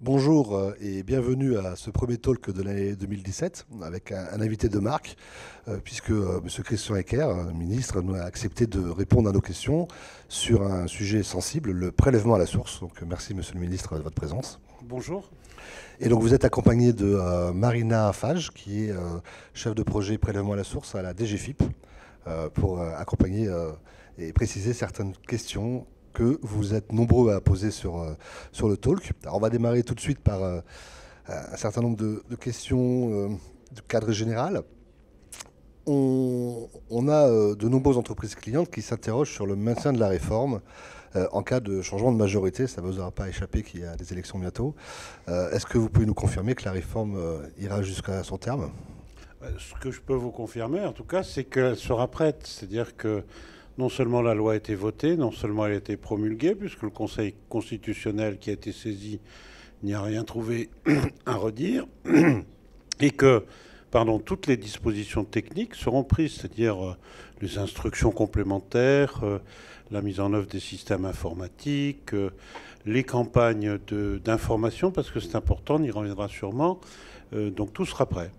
Bonjour et bienvenue à ce premier talk de l'année 2017 avec un invité de marque, puisque M. Christian Eckert, ministre, nous a accepté de répondre à nos questions sur un sujet sensible, le prélèvement à la source. Donc merci Monsieur le ministre de votre présence. Bonjour. Et donc vous êtes accompagné de Marina Fage, qui est chef de projet prélèvement à la source à la DGFiP, pour accompagner et préciser certaines questions que vous êtes nombreux à poser sur le talk. Alors on va démarrer tout de suite par un certain nombre de questions de cadre général. On a de nombreuses entreprises clientes qui s'interrogent sur le maintien de la réforme en cas de changement de majorité. Ça ne vous aura pas échappé qu'il y a des élections bientôt. Est-ce que vous pouvez nous confirmer que la réforme ira jusqu'à son terme ? Ce que je peux vous confirmer, en tout cas, c'est qu'elle sera prête. C'est-à-dire que non seulement la loi a été votée, non seulement elle a été promulguée, puisque le Conseil constitutionnel qui a été saisi n'y a rien trouvé à redire, et que toutes les dispositions techniques seront prises, c'est-à-dire les instructions complémentaires, la mise en œuvre des systèmes informatiques, les campagnes d'information, parce que c'est important, on y reviendra sûrement, donc tout sera prêt.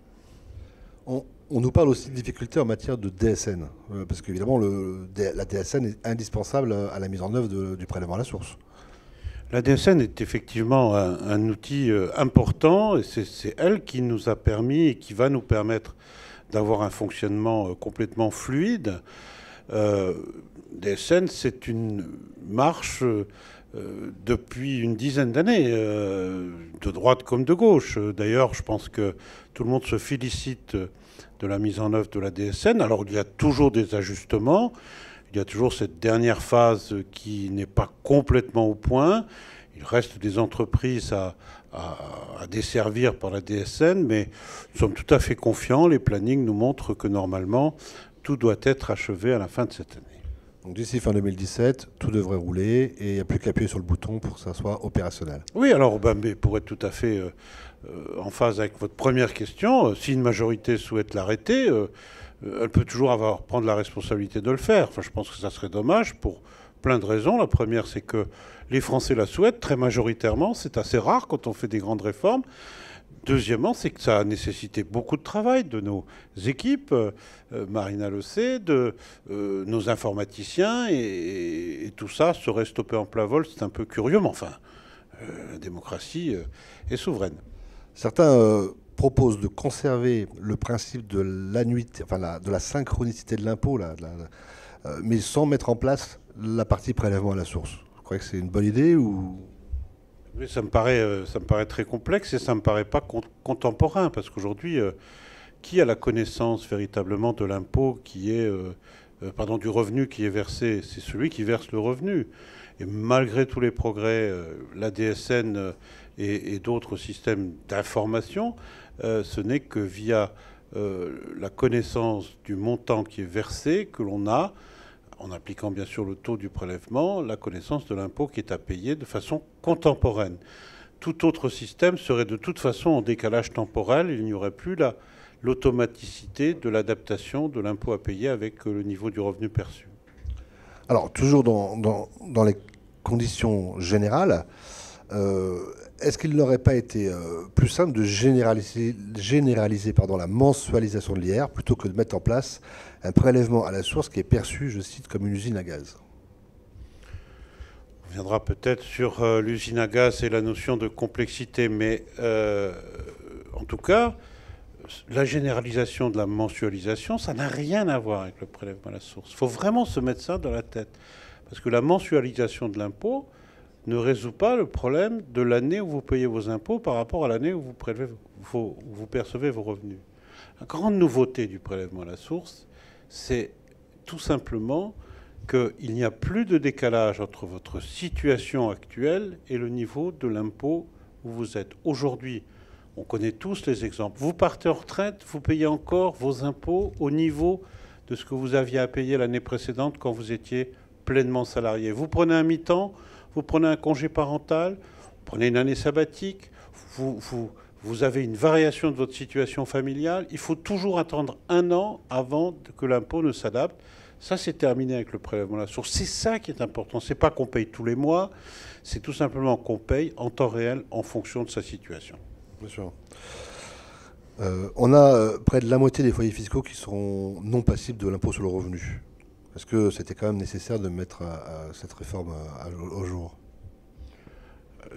On nous parle aussi de difficultés en matière de DSN, parce qu'évidemment, la DSN est indispensable à la mise en œuvre du prélèvement à la source. La DSN est effectivement un outil important, et c'est elle qui nous a permis et qui va nous permettre d'avoir un fonctionnement complètement fluide. DSN, c'est une marche depuis une dizaine d'années, de droite comme de gauche. D'ailleurs, je pense que tout le monde se félicite de la mise en œuvre de la DSN. Alors, il y a toujours des ajustements. Il y a toujours cette dernière phase qui n'est pas complètement au point. Il reste des entreprises à desservir par la DSN, mais nous sommes tout à fait confiants. Les plannings nous montrent que normalement, tout doit être achevé à la fin de cette année. Donc d'ici fin 2017, tout devrait rouler et il n'y a plus qu'à appuyer sur le bouton pour que ça soit opérationnel. Oui, alors mais pour être tout à fait en phase avec votre première question, si une majorité souhaite l'arrêter, elle peut toujours prendre la responsabilité de le faire. Enfin, je pense que ça serait dommage pour plein de raisons. La première, c'est que les Français la souhaitent très majoritairement. C'est assez rare quand on fait des grandes réformes. Deuxièmement, c'est que ça a nécessité beaucoup de travail de nos équipes, Marina le sait, de nos informaticiens, et tout ça serait stoppé en plein vol. C'est un peu curieux, mais enfin, la démocratie est souveraine. Certains proposent de conserver le principe de l'annuité, enfin de la synchronicité de l'impôt, mais sans mettre en place la partie prélèvement à la source. Vous croyez que c'est une bonne idée ou... Oui, ça me paraît très complexe et ça me paraît pas contemporain, parce qu'aujourd'hui, qui a la connaissance véritablement de l'impôt du revenu qui est versé? C'est celui qui verse le revenu. Et malgré tous les progrès, la DSN et d'autres systèmes d'information, ce n'est que via la connaissance du montant qui est versé que l'on a, en appliquant bien sûr le taux du prélèvement, la connaissance de l'impôt qui est à payer de façon contemporaine. Tout autre système serait de toute façon en décalage temporel. Il n'y aurait plus l'automaticité de l'adaptation de l'impôt à payer avec le niveau du revenu perçu. Alors, toujours dans les conditions générales, est-ce qu'il n'aurait pas été plus simple de généraliser la mensualisation de l'IR plutôt que de mettre en place un prélèvement à la source qui est perçu, je cite, comme une usine à gaz? On reviendra peut-être sur l'usine à gaz et la notion de complexité, mais en tout cas, la généralisation de la mensualisation, ça n'a rien à voir avec le prélèvement à la source. Il faut vraiment se mettre ça dans la tête. Parce que la mensualisation de l'impôt ne résout pas le problème de l'année où vous payez vos impôts par rapport à l'année où vous percevez vos revenus. La grande nouveauté du prélèvement à la source, c'est tout simplement qu'il n'y a plus de décalage entre votre situation actuelle et le niveau de l'impôt où vous êtes. Aujourd'hui, on connaît tous les exemples. Vous partez en retraite, vous payez encore vos impôts au niveau de ce que vous aviez à payer l'année précédente quand vous étiez pleinement salarié. Vous prenez un mi-temps, vous prenez un congé parental, vous prenez une année sabbatique, vous avez une variation de votre situation familiale. Il faut toujours attendre un an avant que l'impôt ne s'adapte. Ça, c'est terminé avec le prélèvement à la source. C'est ça qui est important. C'est pas qu'on paye tous les mois, c'est tout simplement qu'on paye en temps réel en fonction de sa situation. Bien sûr. On a près de la moitié des foyers fiscaux qui seront non passibles de l'impôt sur le revenu. Est-ce que c'était quand même nécessaire de mettre cette réforme au jour?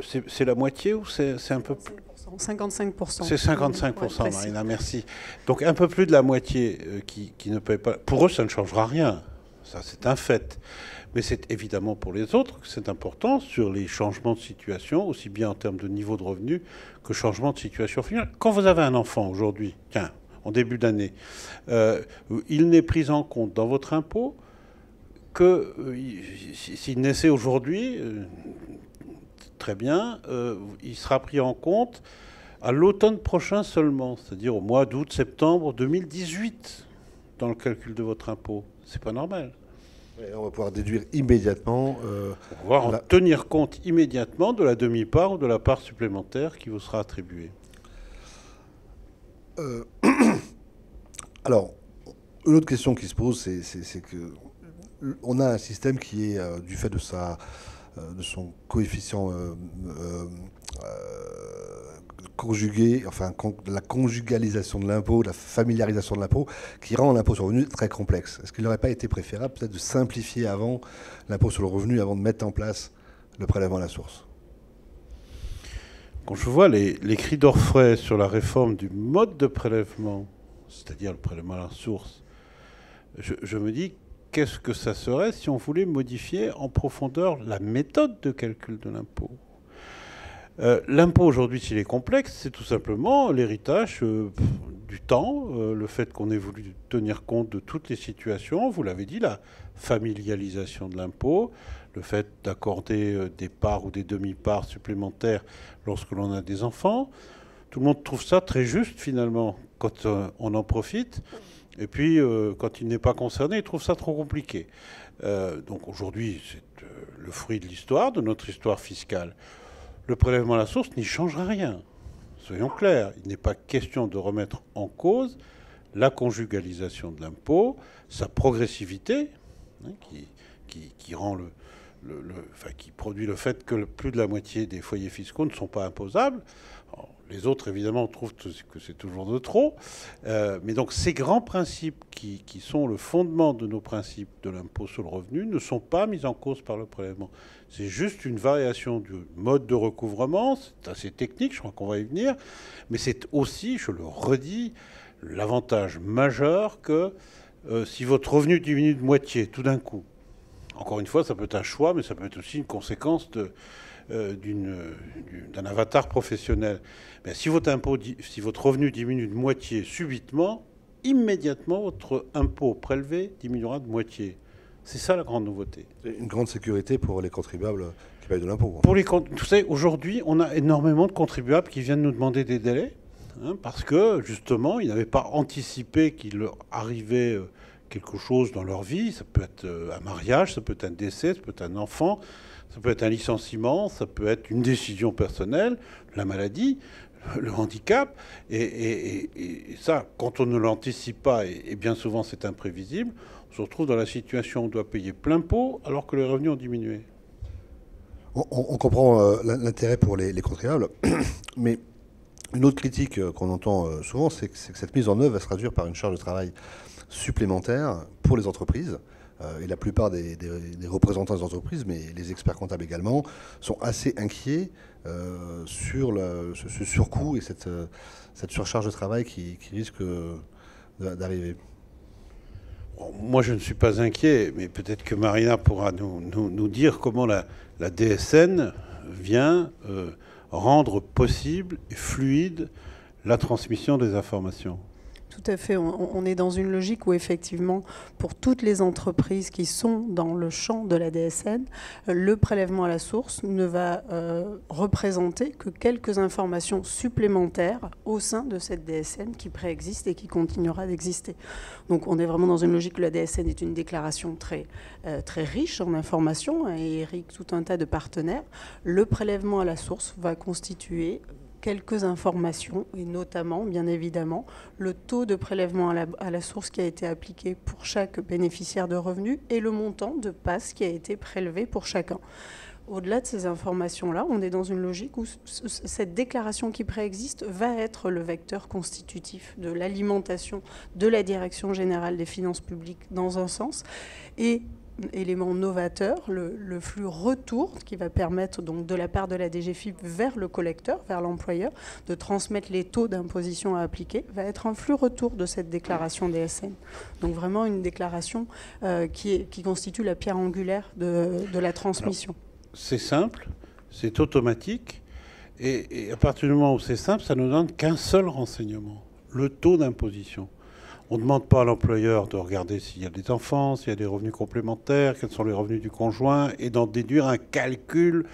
C'est la moitié ou c'est un peu plus? 55%. C'est 55%, Marina, merci. Donc un peu plus de la moitié qui ne paye pas. Pour eux, ça ne changera rien. Ça, c'est un fait. Mais c'est évidemment pour les autres que c'est important sur les changements de situation, aussi bien en termes de niveau de revenu que changement de situation finale. Quand vous avez un enfant aujourd'hui, tiens, en début d'année, il n'est pris en compte dans votre impôt que s'il naissait aujourd'hui, très bien, il sera pris en compte à l'automne prochain seulement, c'est-à-dire au mois d'août-septembre 2018, dans le calcul de votre impôt. C'est pas normal. Et on va pouvoir déduire immédiatement. On va pouvoir en tenir compte immédiatement de la demi-part ou de la part supplémentaire qui vous sera attribuée. Alors, une autre question qui se pose, c'est que on a un système qui est, du fait de son coefficient conjugué, enfin la conjugalisation de l'impôt, la familiarisation de l'impôt, qui rend l'impôt sur le revenu très complexe. Est-ce qu'il n'aurait pas été préférable peut-être de simplifier avant l'impôt sur le revenu, avant de mettre en place le prélèvement à la source? Quand je vois les cris d'orfraie sur la réforme du mode de prélèvement, c'est-à-dire le prélèvement à la source, je me dis, qu'est-ce que ça serait si on voulait modifier en profondeur la méthode de calcul de l'impôt? L'impôt aujourd'hui, s'il est complexe, c'est tout simplement l'héritage du temps, le fait qu'on ait voulu tenir compte de toutes les situations, vous l'avez dit, la familialisation de l'impôt, le fait d'accorder des parts ou des demi-parts supplémentaires lorsque l'on a des enfants. Tout le monde trouve ça très juste finalement quand on en profite. Et puis, quand il n'est pas concerné, il trouve ça trop compliqué. Donc aujourd'hui, c'est le fruit de l'histoire, de notre histoire fiscale. Le prélèvement à la source n'y changera rien. Soyons clairs, il n'est pas question de remettre en cause la conjugalisation de l'impôt, sa progressivité, hein, qui rend qui produit le fait que plus de la moitié des foyers fiscaux ne sont pas imposables. Alors, les autres, évidemment, trouvent que c'est toujours de trop. Mais donc, ces grands principes qui sont le fondement de nos principes de l'impôt sur le revenu ne sont pas mis en cause par le prélèvement. C'est juste une variation du mode de recouvrement. C'est assez technique, je crois qu'on va y venir. Mais c'est aussi, je le redis, l'avantage majeur que si votre revenu diminue de moitié tout d'un coup, encore une fois, ça peut être un choix, mais ça peut être aussi une conséquence d'un avatar professionnel. Mais si votre revenu diminue de moitié subitement, immédiatement, votre impôt prélevé diminuera de moitié. C'est ça la grande nouveauté. C'est une grande sécurité pour les contribuables qui payent de l'impôt. Vous savez, aujourd'hui, on a énormément de contribuables qui viennent nous demander des délais, hein, parce que, justement, ils n'avaient pas anticipé qu'il leur arrivait quelque chose dans leur vie. Ça peut être un mariage, ça peut être un décès, ça peut être un enfant, ça peut être un licenciement, ça peut être une décision personnelle, la maladie, le handicap. Et ça, quand on ne l'anticipe pas, et bien souvent c'est imprévisible, on se retrouve dans la situation où on doit payer plein pot alors que les revenus ont diminué. On comprend l'intérêt pour les contribuables, mais une autre critique qu'on entend souvent, c'est que cette mise en œuvre va se traduire par une charge de travail supplémentaire pour les entreprises. Et la plupart des représentants des entreprises, mais les experts comptables également, sont assez inquiets sur ce surcoût et cette surcharge de travail qui risque d'arriver. Moi, je ne suis pas inquiet, mais peut-être que Marina pourra nous dire comment la DSN vient rendre possible et fluide la transmission des informations. Tout à fait. On est dans une logique où, effectivement, pour toutes les entreprises qui sont dans le champ de la DSN, le prélèvement à la source ne va représenter que quelques informations supplémentaires au sein de cette DSN qui préexiste et qui continuera d'exister. Donc, on est vraiment dans une logique où la DSN est une déclaration très riche en informations et irrigue tout un tas de partenaires. Le prélèvement à la source va constituer quelques informations, et notamment, bien évidemment, le taux de prélèvement à la source qui a été appliqué pour chaque bénéficiaire de revenus et le montant de PAS qui a été prélevé pour chacun. Au-delà de ces informations-là, on est dans une logique où cette déclaration qui préexiste va être le vecteur constitutif de l'alimentation de la Direction générale des finances publiques dans un sens, et élément novateur, le flux retour qui va permettre donc de la part de la DGFiP vers le collecteur, vers l'employeur, de transmettre les taux d'imposition à appliquer, va être un flux retour de cette déclaration DSN. Donc vraiment une déclaration qui constitue la pierre angulaire de la transmission. C'est simple, c'est automatique, et à partir du moment où c'est simple, ça ne nous donne qu'un seul renseignement, le taux d'imposition. On ne demande pas à l'employeur de regarder s'il y a des enfants, s'il y a des revenus complémentaires, quels sont les revenus du conjoint, et d'en déduire un calcul,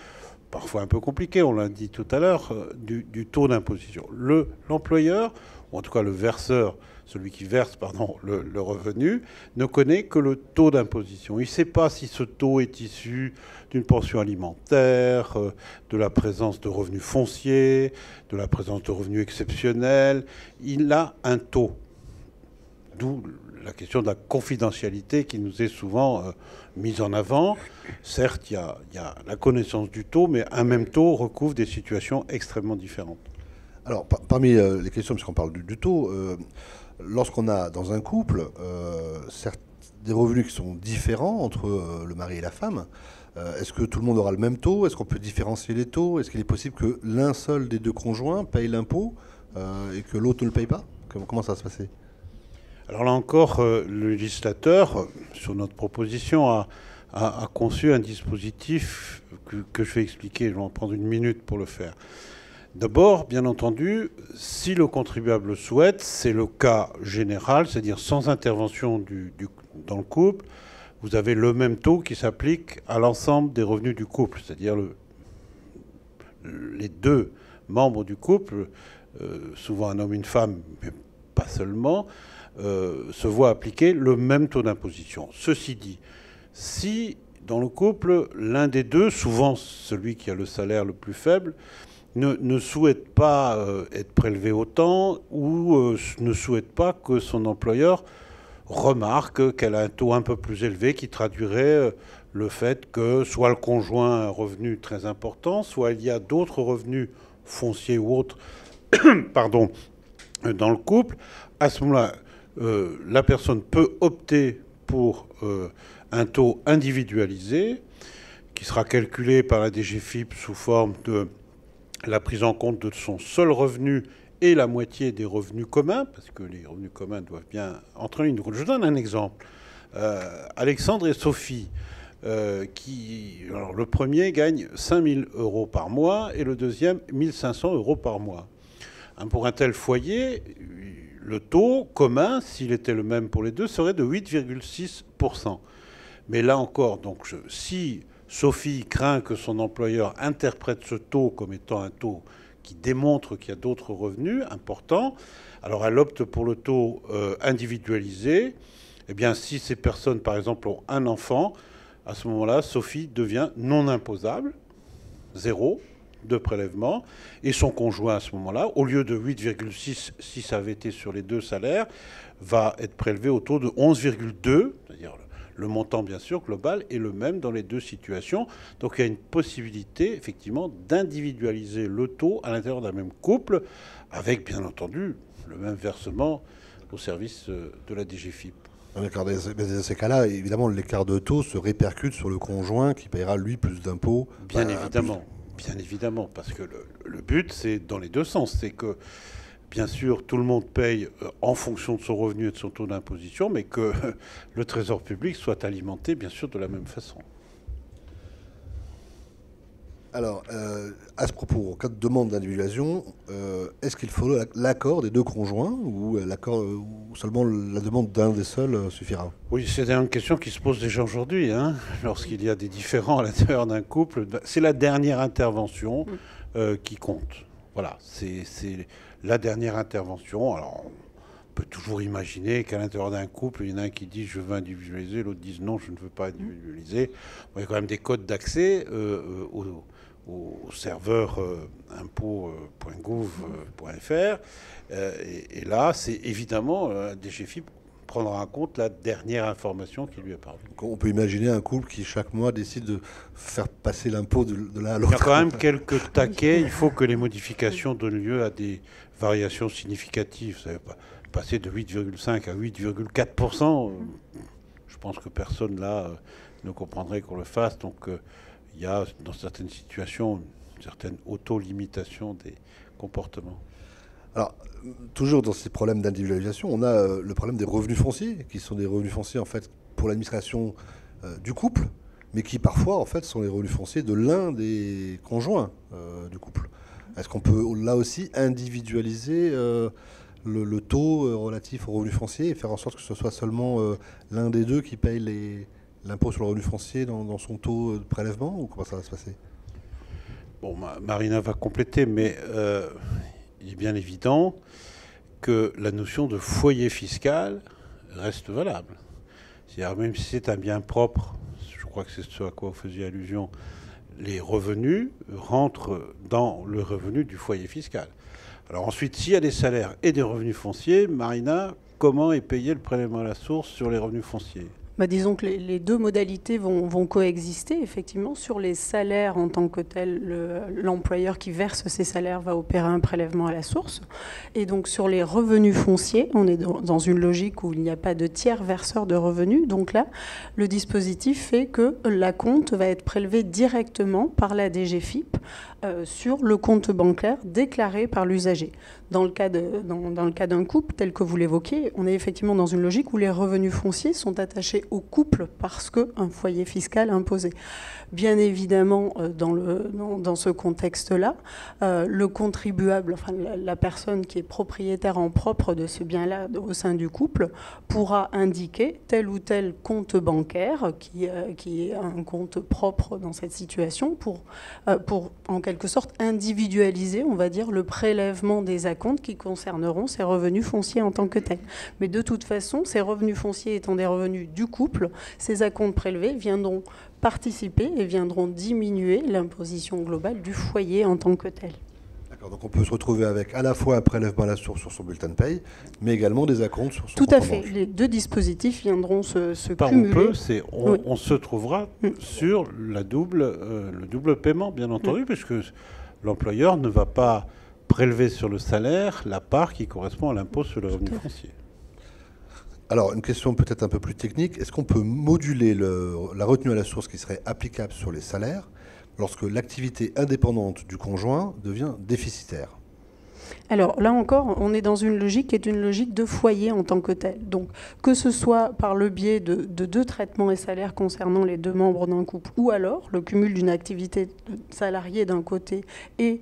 parfois un peu compliqué, on l'a dit tout à l'heure, du taux d'imposition. L'employeur, ou en tout cas le verseur, celui qui verse le revenu, ne connaît que le taux d'imposition. Il ne sait pas si ce taux est issu d'une pension alimentaire, de la présence de revenus fonciers, de la présence de revenus exceptionnels. Il a un taux. D'où la question de la confidentialité qui nous est souvent mise en avant. Certes, il y a la connaissance du taux, mais un même taux recouvre des situations extrêmement différentes. Alors, parmi les questions, puisqu'on parle du taux, lorsqu'on a dans un couple certes, des revenus qui sont différents entre le mari et la femme, est-ce que tout le monde aura le même taux? Est-ce qu'on peut différencier les taux? Est-ce qu'il est possible que l'un seul des deux conjoints paye l'impôt et que l'autre ne le paye pas? Comment ça va se passer? Alors là encore, le législateur, sur notre proposition, a conçu un dispositif que je vais expliquer. Je vais en prendre une minute pour le faire. D'abord, bien entendu, si le contribuable le souhaite, c'est le cas général, c'est-à-dire sans intervention dans le couple, vous avez le même taux qui s'applique à l'ensemble des revenus du couple, c'est-à-dire les deux membres du couple, souvent un homme et une femme, mais pas seulement, se voient appliquer le même taux d'imposition. Ceci dit, si dans le couple, l'un des deux, souvent celui qui a le salaire le plus faible, ne souhaite pas être prélevé autant ou ne souhaite pas que son employeur remarque qu'elle a un taux un peu plus élevé qui traduirait le fait que soit le conjoint a un revenu très important, soit il y a d'autres revenus fonciers ou autres pardon, dans le couple. À ce moment-là, la personne peut opter pour un taux individualisé qui sera calculé par la DGFiP sous forme de la prise en compte de son seul revenu et la moitié des revenus communs, parce que les revenus communs doivent bien entrer en ligne de compte. Je donne un exemple. Alexandre et Sophie, alors le premier gagne 5 000 € par mois et le deuxième 1 500 € par mois. Pour un tel foyer, le taux commun, s'il était le même pour les deux, serait de 8,6%. Mais là encore, donc, si Sophie craint que son employeur interprète ce taux comme étant un taux qui démontre qu'il y a d'autres revenus importants, alors elle opte pour le taux individualisé. Eh bien, si ces personnes, par exemple, ont un enfant, à ce moment-là, Sophie devient non imposable, 0 de prélèvement, et son conjoint, à ce moment-là, au lieu de 8,6, si ça avait été sur les deux salaires, va être prélevé au taux de 11,2, c'est-à-dire le montant, bien sûr, global est le même dans les deux situations. Donc il y a une possibilité, effectivement, d'individualiser le taux à l'intérieur d'un même couple, avec, bien entendu, le même versement au service de la DGFiP. D'accord, dans ces cas-là, évidemment, l'écart de taux se répercute sur le conjoint qui paiera, lui, plus d'impôts. Bien évidemment. Bien évidemment, parce que le but, c'est dans les deux sens. C'est que, bien sûr, tout le monde paye en fonction de son revenu et de son taux d'imposition, mais que le Trésor public soit alimenté, bien sûr, de la même façon. Alors, à ce propos, en cas de demande d'individualisation, est-ce qu'il faut l'accord des deux conjoints ou seulement la demande d'un des seuls suffira? Oui, c'est une question qui se pose déjà aujourd'hui. Lorsqu'il y a des différends à l'intérieur d'un couple, c'est la dernière intervention qui compte. Voilà, c'est la dernière intervention. Alors, on peut toujours imaginer qu'à l'intérieur d'un couple, il y en a un qui dit « je veux individualiser », l'autre dit « non, je ne veux pas individualiser ». Il y a quand même des codes d'accès au serveur impôts.gouv.fr. Et là, c'est évidemment, DGFiP prendra en compte la dernière information qui lui est parvenue. On peut imaginer un couple qui, chaque mois, décide de faire passer l'impôt de l'un à l'autre. Il y a quand même quelques taquets. Il faut que les modifications donnent lieu à des variations significatives. Ça va passer de 8,5 à 8,4%. Je pense que personne là ne comprendrait qu'on le fasse. Donc il y a dans certaines situations une certaine auto-limitation des comportements. Alors, toujours dans ces problèmes d'individualisation, on a le problème des revenus fonciers, qui sont des revenus fonciers en fait pour l'administration du couple, mais qui parfois en fait sont les revenus fonciers de l'un des conjoints du couple. Est-ce qu'on peut là aussi individualiser le taux relatif aux revenus fonciers et faire en sorte que ce soit seulement l'un des deux qui paye l'impôt sur le revenu foncier dans son taux de prélèvement, ou comment ça va se passer? Bon, Marina va compléter, mais il est bien évident que la notion de foyer fiscal reste valable. C'est-à-dire, même si c'est un bien propre, je crois que c'est ce à quoi vous faisiez allusion, les revenus rentrent dans le revenu du foyer fiscal. Alors ensuite, s'il y a des salaires et des revenus fonciers, Marina, comment est payé le prélèvement à la source sur les revenus fonciers ? Disons que les deux modalités vont coexister. Effectivement, sur les salaires en tant que tel, l'employeur qui verse ces salaires va opérer un prélèvement à la source. Et donc sur les revenus fonciers, on est dans une logique où il n'y a pas de tiers verseur de revenus. Donc là, le dispositif fait que l'acompte va être prélevé directement par la DGFiP sur le compte bancaire déclaré par l'usager. Dans le cas d'un couple, tel que vous l'évoquez, on est effectivement dans une logique où les revenus fonciers sont attachés au couple parce qu'un foyer fiscal imposé. Bien évidemment, dans ce contexte-là, le contribuable, enfin la personne qui est propriétaire en propre de ce bien-là au sein du couple, pourra indiquer tel ou tel compte bancaire qui est un compte propre dans cette situation pour en quelque sorte individualiser, on va dire, le prélèvement des acomptes qui concerneront ces revenus fonciers en tant que tels. Mais de toute façon, ces revenus fonciers étant des revenus du couple, ces acomptes prélevés viendront participer et viendront diminuer l'imposition globale du foyer en tant que tel. D'accord, donc on peut se retrouver avec à la fois un prélèvement à la source sur son bulletin de paye, mais également des acomptes sur son compte en banque. Tout à fait. Les deux dispositifs viendront se Pas cumuler. on peut, on se trouvera sur le double paiement, bien entendu, puisque l'employeur ne va pas prélever sur le salaire la part qui correspond à l'impôt sur le revenu foncier. Alors, une question peut-être un peu plus technique. Est-ce qu'on peut moduler la retenue à la source qui serait applicable sur les salaires lorsque l'activité indépendante du conjoint devient déficitaire ? Alors là encore, on est dans une logique qui est une logique de foyer en tant que tel. Donc que ce soit par le biais de deux traitements et salaires concernant les deux membres d'un couple, ou alors le cumul d'une activité salariée d'un côté et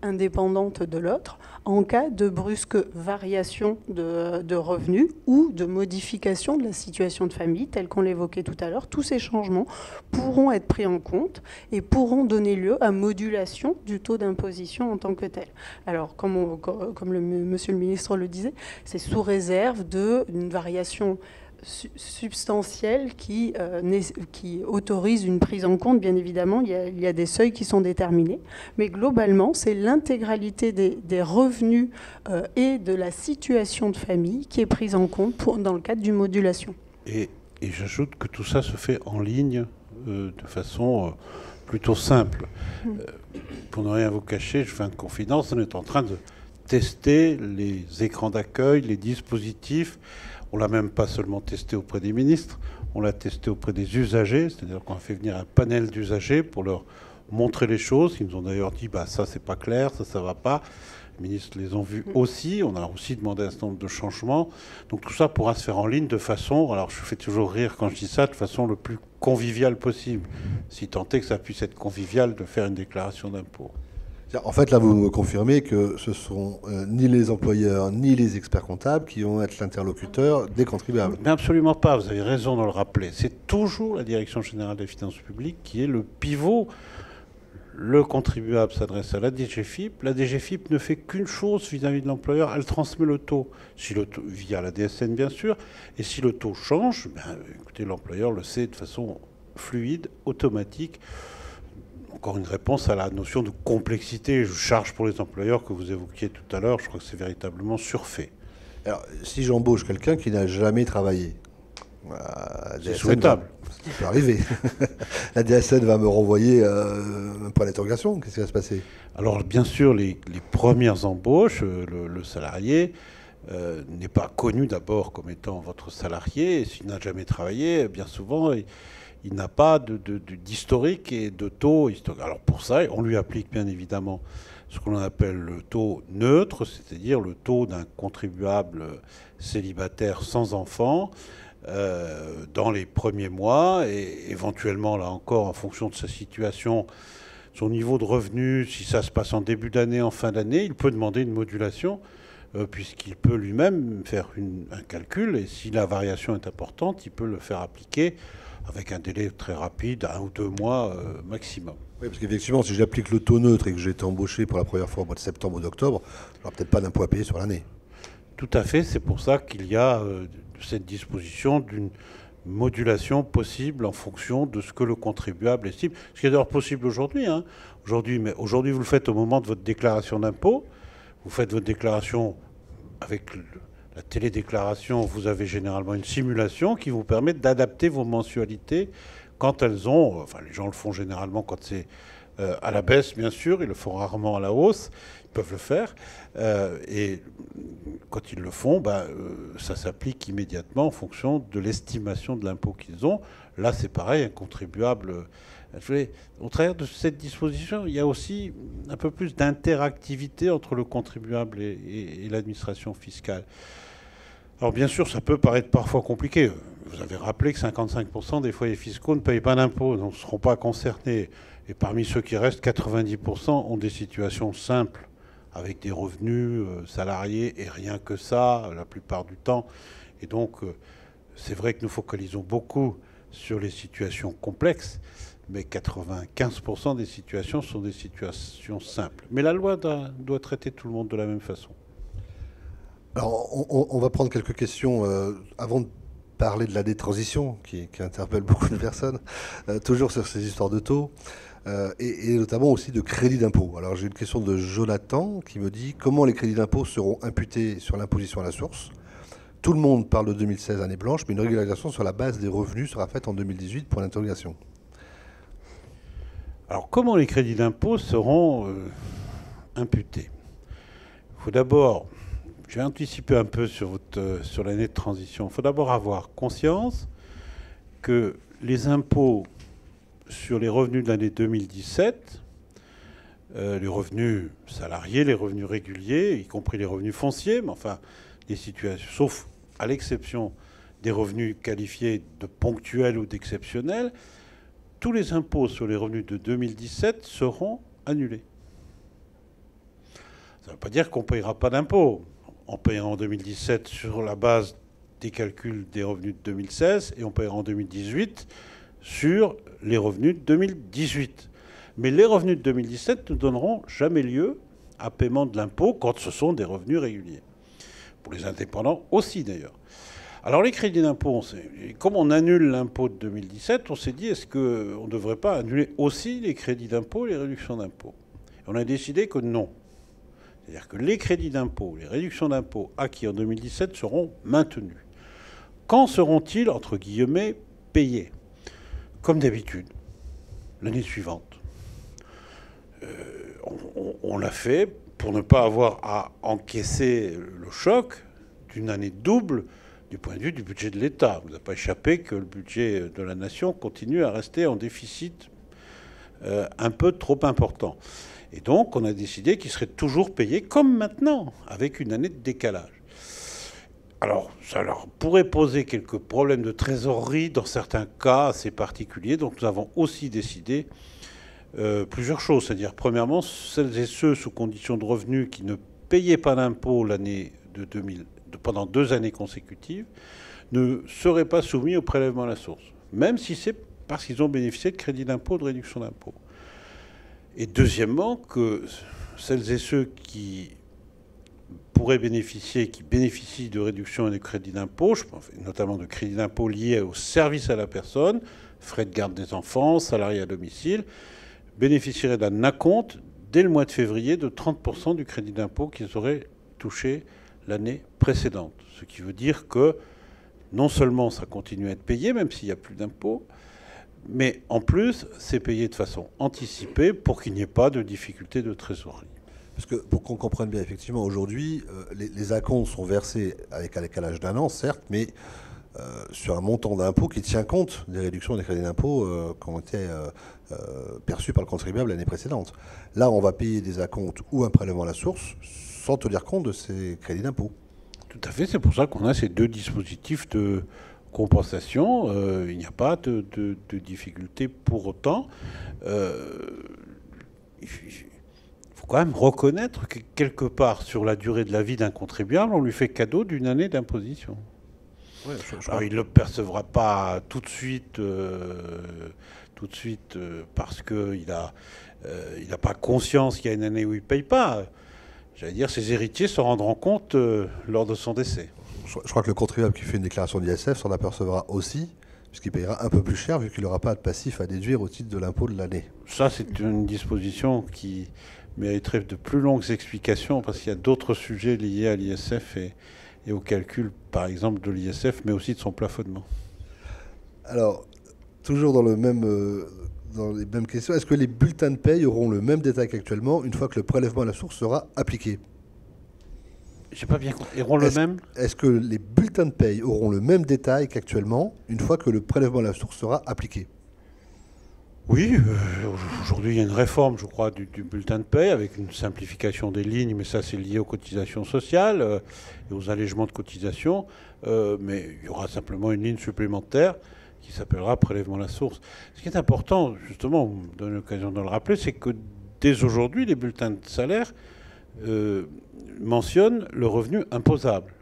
indépendante de l'autre, en cas de brusque variation de revenus ou de modification de la situation de famille, telle qu'on l'évoquait tout à l'heure, tous ces changements pourront être pris en compte et pourront donner lieu à modulation du taux d'imposition en tant que tel. Alors, comme monsieur le ministre le disait, c'est sous réserve d'une variation substantielle qui autorise une prise en compte. Bien évidemment, il y a des seuils qui sont déterminés, mais globalement, c'est l'intégralité des revenus et de la situation de famille qui est prise en compte dans le cadre d'une modulation. Et j'ajoute que tout ça se fait en ligne de façon plutôt simple. Pour ne rien vous cacher, je fais une confidence, on est en train de tester les écrans d'accueil, les dispositifs. On ne l'a même pas seulement testé auprès des ministres, on l'a testé auprès des usagers, c'est-à-dire qu'on a fait venir un panel d'usagers pour leur montrer les choses. Ils nous ont d'ailleurs dit ça c'est pas clair, ça va pas. Les ministres les ont vus aussi. On a aussi demandé un certain nombre de changements. Donc tout ça pourra se faire en ligne de façon, alors je fais toujours rire quand je dis ça, de façon le plus conviviale possible, si tant est que ça puisse être convivial de faire une déclaration d'impôt. En fait, là, vous me confirmez que ce sont ni les employeurs ni les experts comptables qui vont être l'interlocuteur des contribuables. Mais absolument pas, vous avez raison de le rappeler. C'est toujours la Direction générale des finances publiques qui est le pivot. Le contribuable s'adresse à la DGFiP. La DGFiP ne fait qu'une chose vis-à-vis de l'employeur, elle transmet le taux. Via la DSN, bien sûr. Et si le taux change, écoutez, l'employeur le sait de façon fluide, automatique. encore une réponse à la notion de complexité, charge pour les employeurs que vous évoquiez tout à l'heure. Je crois que c'est véritablement surfait. Alors, si j'embauche quelqu'un qui n'a jamais travaillé, c'est souhaitable. Ça peut arriver. La DSN va me renvoyer un point d'interrogation. Qu'est-ce qui va se passer? Alors, bien sûr, les premières embauches, le salarié n'est pas connu d'abord comme étant votre salarié. S'il n'a jamais travaillé, bien souvent, il n'a pas d'historique et de taux historique. Alors, pour ça, on lui applique bien évidemment ce qu'on appelle le taux neutre, c'est-à-dire le taux d'un contribuable célibataire sans enfant dans les premiers mois, et éventuellement, là encore, en fonction de sa situation, son niveau de revenu, si ça se passe en début d'année, en fin d'année, il peut demander une modulation, puisqu'il peut lui-même faire un calcul, et si la variation est importante, il peut le faire appliquer avec un délai très rapide, 1 ou 2 mois maximum. Oui, parce qu'effectivement, si j'applique le taux neutre et que j'ai été embauché pour la première fois au mois de septembre ou d'octobre, je n'aurai peut-être pas d'impôt à payer sur l'année. Tout à fait, c'est pour ça qu'il y a cette disposition d'une modulation possible en fonction de ce que le contribuable estime. Ce qui est d'ailleurs possible aujourd'hui. Hein. Aujourd'hui, vous le faites au moment de votre déclaration d'impôt. Vous faites votre déclaration avec la télédéclaration. Vous avez généralement une simulation qui vous permet d'adapter vos mensualités quand elles ont... Enfin, les gens le font généralement quand c'est à la baisse, bien sûr. Ils le font rarement à la hausse. Ils peuvent le faire. Et quand ils le font, ça s'applique immédiatement en fonction de l'estimation de l'impôt qu'ils ont. Là, c'est pareil, un contribuable... Au travers de cette disposition, il y a aussi un peu plus d'interactivité entre le contribuable et l'administration fiscale. Alors bien sûr, ça peut paraître parfois compliqué. Vous avez rappelé que 55% des foyers fiscaux ne payent pas d'impôts, donc ne seront pas concernés. Et parmi ceux qui restent, 90% ont des situations simples, avec des revenus salariés et rien que ça, la plupart du temps. Et donc, c'est vrai que nous focalisons beaucoup sur les situations complexes, mais 95% des situations sont des situations simples. Mais la loi doit traiter tout le monde de la même façon. Alors, on va prendre quelques questions avant de parler de la détransition qui interpelle beaucoup de personnes, toujours sur ces histoires de taux, et notamment aussi de crédit d'impôt. Alors, j'ai une question de Jonathan qui me dit comment les crédits d'impôt seront imputés sur l'imposition à la source. Tout le monde parle de 2016, année blanche, mais une régularisation sur la base des revenus sera faite en 2018 pour l'interrogation. Alors, comment les crédits d'impôt seront imputés? Il faut d'abord... Je vais anticiper un peu sur l'année de transition. Il faut d'abord avoir conscience que les impôts sur les revenus de l'année 2017, les revenus salariés, les revenus réguliers, y compris les revenus fonciers, mais enfin, des situations, sauf à l'exception des revenus qualifiés de ponctuels ou d'exceptionnels, tous les impôts sur les revenus de 2017 seront annulés. Ça ne veut pas dire qu'on ne payera pas d'impôts. On payera en 2017 sur la base des calculs des revenus de 2016 et on payera en 2018 sur les revenus de 2018. Mais les revenus de 2017 ne donneront jamais lieu à paiement de l'impôt quand ce sont des revenus réguliers. Pour les indépendants aussi d'ailleurs. Alors les crédits d'impôt, comme on annule l'impôt de 2017, on s'est dit est-ce qu'on ne devrait pas annuler aussi les crédits d'impôt et les réductions d'impôt? On a décidé que non. C'est-à-dire que les crédits d'impôt, les réductions d'impôt acquis en 2017 seront maintenus. Quand seront-ils, entre guillemets, payés? Comme d'habitude, l'année suivante. On l'a fait pour ne pas avoir à encaisser le choc d'une année double du point de vue du budget de l'État. Vous n'avez pas échappé que le budget de la nation continue à rester en déficit un peu trop important. Et donc, on a décidé qu'il serait toujours payé comme maintenant, avec une année de décalage. Alors, ça leur pourrait poser quelques problèmes de trésorerie dans certains cas assez particuliers. Donc, nous avons aussi décidé plusieurs choses. C'est-à-dire, premièrement, celles et ceux sous conditions de revenus qui ne payaient pas d'impôt l'année de 2000, pendant 2 années consécutives, ne seraient pas soumis au prélèvement à la source, même si c'est parce qu'ils ont bénéficié de crédit d'impôt, de réduction d'impôt. Et deuxièmement, que celles et ceux qui pourraient bénéficier, qui bénéficient de réductions et de crédits d'impôt, je pense notamment de crédits d'impôt liés au service à la personne, frais de garde des enfants, salariés à domicile, bénéficieraient d'un acompte dès le mois de février de 30% du crédit d'impôt qu'ils auraient touché l'année précédente. Ce qui veut dire que non seulement ça continue à être payé, même s'il n'y a plus d'impôt, mais en plus, c'est payé de façon anticipée pour qu'il n'y ait pas de difficulté de trésorerie. Parce que pour qu'on comprenne bien, effectivement, aujourd'hui, les acomptes sont versés avec un décalage d'un an, certes, mais sur un montant d'impôt qui tient compte des réductions des crédits d'impôt qui ont été perçus par le contribuable l'année précédente. Là, on va payer des acomptes ou un prélèvement à la source sans tenir compte de ces crédits d'impôt. Tout à fait, c'est pour ça qu'on a ces deux dispositifs de compensation. Il n'y a pas de difficulté pour autant. Il faut quand même reconnaître que quelque part, sur la durée de la vie d'un contribuable, on lui fait cadeau d'une année d'imposition. Ouais, alors, il ne le percevra pas tout de suite parce qu'il n'a pas conscience qu'il y a une année où il ne paye pas. J'allais dire, ses héritiers se rendront compte lors de son décès. Je crois que le contribuable qui fait une déclaration d'ISF s'en apercevra aussi, puisqu'il payera un peu plus cher vu qu'il n'aura pas de passif à déduire au titre de l'impôt de l'année. Ça, c'est une disposition qui mériterait de plus longues explications parce qu'il y a d'autres sujets liés à l'ISF et au calcul, par exemple, de l'ISF, mais aussi de son plafonnement. Alors, toujours dans les mêmes questions, est-ce que les bulletins de paye auront le même détail qu'actuellement une fois que le prélèvement à la source sera appliqué? J'ai pas bien compris. Auront le même? Est-ce que les bulletins de paye auront le même détail qu'actuellement une fois que le prélèvement à la source sera appliqué? Oui, aujourd'hui il y a une réforme, je crois, du bulletin de paie avec une simplification des lignes, mais ça c'est lié aux cotisations sociales et aux allègements de cotisations. Mais il y aura simplement une ligne supplémentaire qui s'appellera prélèvement à la source. Ce qui est important, justement, vous me donnez l'occasion de le rappeler, c'est que dès aujourd'hui, les bulletins de salaire mentionnent le revenu imposable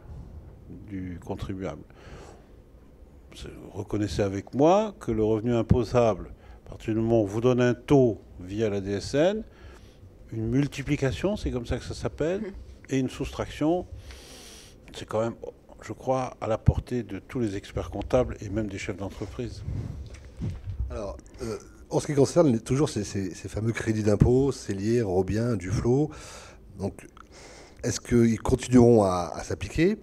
du contribuable. Reconnaissez avec moi que le revenu imposable, à partir du moment où on vous donne un taux via la DSN, une multiplication, c'est comme ça que ça s'appelle, et une soustraction, c'est quand même, je crois, à la portée de tous les experts comptables et même des chefs d'entreprise. Alors, en ce qui concerne toujours ces fameux crédits d'impôt, CELIR, Robien, Duflot, donc est-ce qu'ils continueront à s'appliquer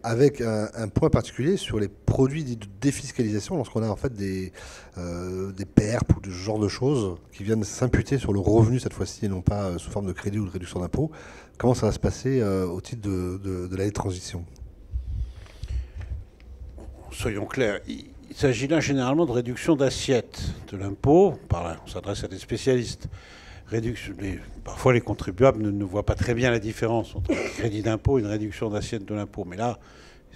avec un point particulier sur les produits de défiscalisation lorsqu'on a en fait des PERP ou ce genre de choses qui viennent s'imputer sur le revenu cette fois-ci et non pas sous forme de crédit ou de réduction d'impôt. Comment ça va se passer au titre de l'année de transition? Soyons clairs, il s'agit là généralement de réduction d'assiette de l'impôt. Par là, on s'adresse à des spécialistes. Parfois, les contribuables ne voient pas très bien la différence entre un crédit d'impôt et une réduction d'assiette de l'impôt. Mais là,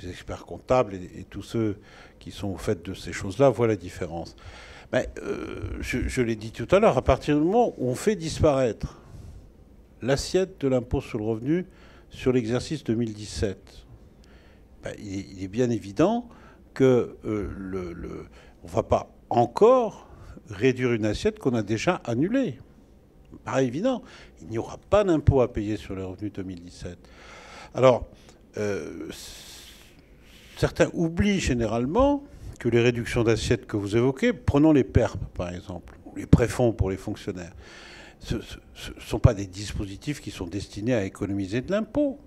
les experts comptables et tous ceux qui sont au fait de ces choses-là voient la différence. Mais, je l'ai dit tout à l'heure, à partir du moment où on fait disparaître l'assiette de l'impôt sur le revenu sur l'exercice 2017, il est bien évident qu'on ne va pas encore réduire une assiette qu'on a déjà annulée. Pas évident. Il n'y aura pas d'impôt à payer sur les revenus 2017. Alors, certains oublient généralement que les réductions d'assiette que vous évoquez, prenons les PERP par exemple, ou les préfonds pour les fonctionnaires, ce ne sont pas des dispositifs qui sont destinés à économiser de l'impôt.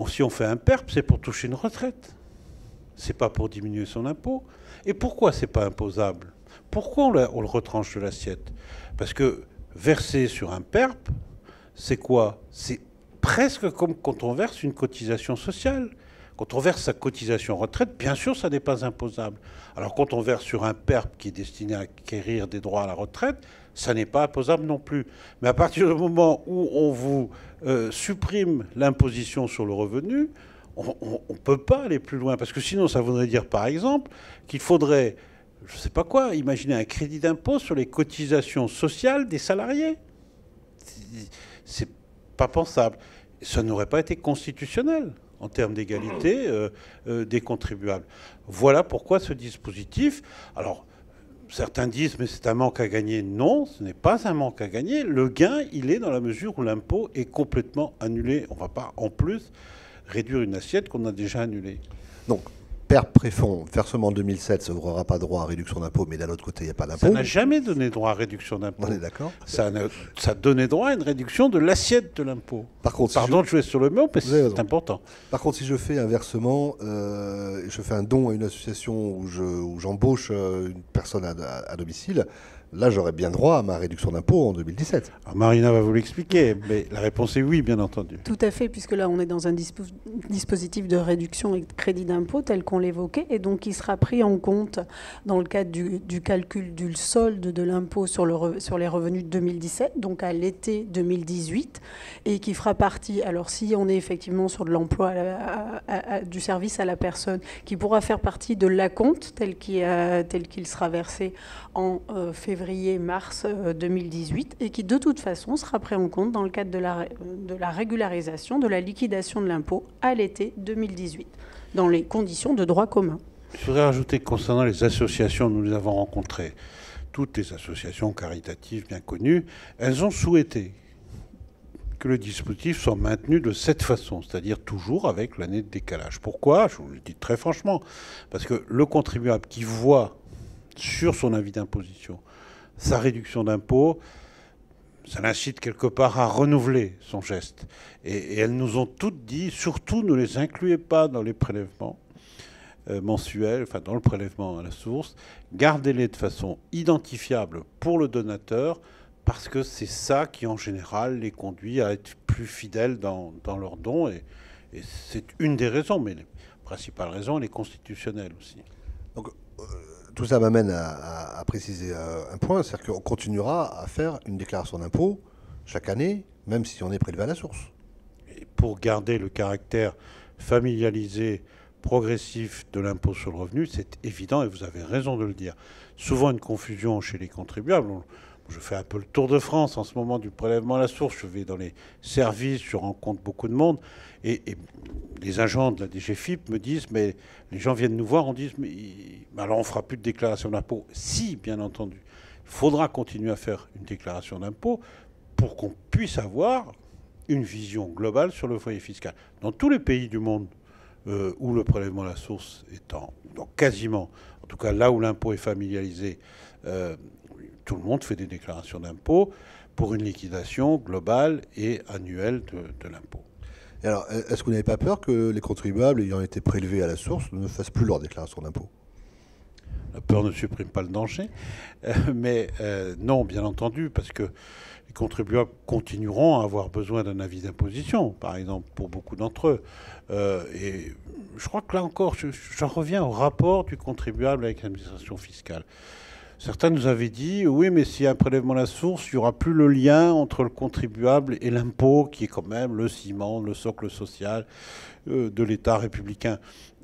Si on fait un PERP, c'est pour toucher une retraite. C'est pas pour diminuer son impôt. Et pourquoi c'est pas imposable? Pourquoi on le retranche de l'assiette? Parce que verser sur un PERP, c'est quoi? C'est presque comme quand on verse une cotisation sociale. Quand on verse sa cotisation retraite, bien sûr, ça n'est pas imposable. Alors quand on verse sur un PERP qui est destiné à acquérir des droits à la retraite, ça n'est pas imposable non plus. Mais à partir du moment où on vous supprime l'imposition sur le revenu, on ne peut pas aller plus loin. Parce que sinon, ça voudrait dire, par exemple, qu'il faudrait, je ne sais pas quoi, imaginer un crédit d'impôt sur les cotisations sociales des salariés. C'est pas pensable. Ça n'aurait pas été constitutionnel en termes d'égalité des contribuables. Voilà pourquoi ce dispositif... Alors, certains disent, mais c'est un manque à gagner. Non, ce n'est pas un manque à gagner. Le gain, il est dans la mesure où l'impôt est complètement annulé. On ne va pas, en plus, réduire une assiette qu'on a déjà annulée. Donc, père préfond, versement 2007, ça n'ouvrira pas droit à réduction d'impôt, mais d'un autre côté, il n'y a pas d'impôt. Ça n'a jamais donné droit à réduction d'impôt. On est d'accord. Ça donnait droit à une réduction de l'assiette de l'impôt. Par contre, Pardon de jouer sur le mot, parce Vous avez que raison. c'est important. Par contre, si je fais un versement, je fais un don à une association où j'embauche une personne à domicile, là, j'aurais bien droit à ma réduction d'impôt en 2017. Alors Marina va vous l'expliquer, mais la réponse est oui, bien entendu. Tout à fait, puisque là, on est dans un dispositif de réduction et de crédit d'impôt tel qu'on l'évoquait, et donc il sera pris en compte dans le cadre du calcul du solde de l'impôt sur les revenus de 2017, donc à l'été 2018, et qui fera partie, alors si on est effectivement sur de l'emploi du service à la personne, qui pourra faire partie de l'acompte tel qu'il sera versé en février-mars 2018, et qui de toute façon sera pris en compte dans le cadre de la régularisation, de la liquidation de l'impôt à l'été 2018, dans les conditions de droit commun. Je voudrais rajouter que concernant les associations, nous les avons rencontrées, toutes les associations caritatives bien connues, elles ont souhaité que le dispositif soit maintenu de cette façon, c'est-à-dire toujours avec l'année de décalage. Pourquoi? Je vous le dis très franchement, parce que le contribuable qui voit sur son avis d'imposition sa réduction d'impôt, ça l'incite quelque part à renouveler son geste. Et elles nous ont toutes dit, surtout ne les incluez pas dans les prélèvements mensuels, enfin dans le prélèvement à la source, gardez-les de façon identifiable pour le donateur, parce que c'est ça qui en général les conduit à être plus fidèles dans leurs dons. Et c'est une des raisons, mais la principale raison, elle est constitutionnelle aussi. Donc, tout ça m'amène à préciser un point, c'est-à-dire qu'on continuera à faire une déclaration d'impôt chaque année, même si on est prélevé à la source. Et pour garder le caractère familialisé, progressif de l'impôt sur le revenu, c'est évident, et vous avez raison de le dire. Souvent une confusion chez les contribuables. Je fais un peu le tour de France en ce moment du prélèvement à la source. Je vais dans les services, je rencontre beaucoup de monde. Et les agents de la DGFiP me disent, mais les gens viennent nous voir, on dit, mais alors on ne fera plus de déclaration d'impôt. Si, bien entendu, il faudra continuer à faire une déclaration d'impôt pour qu'on puisse avoir une vision globale sur le foyer fiscal. Dans tous les pays du monde où le prélèvement à la source est donc quasiment, en tout cas là où l'impôt est familialisé, tout le monde fait des déclarations d'impôt pour une liquidation globale et annuelle de l'impôt. Et alors, est-ce que vous n'avez pas peur que les contribuables ayant été prélevés à la source ne fassent plus leur déclaration d'impôt? La peur ne supprime pas le danger, mais non, bien entendu, parce que les contribuables continueront à avoir besoin d'un avis d'imposition, par exemple, pour beaucoup d'entre eux. Et je crois que là encore, j'en reviens au rapport du contribuable avec l'administration fiscale. Certains nous avaient dit, oui, mais s'il y a un prélèvement à la source, il n'y aura plus le lien entre le contribuable et l'impôt, qui est quand même le ciment, le socle social de l'État républicain.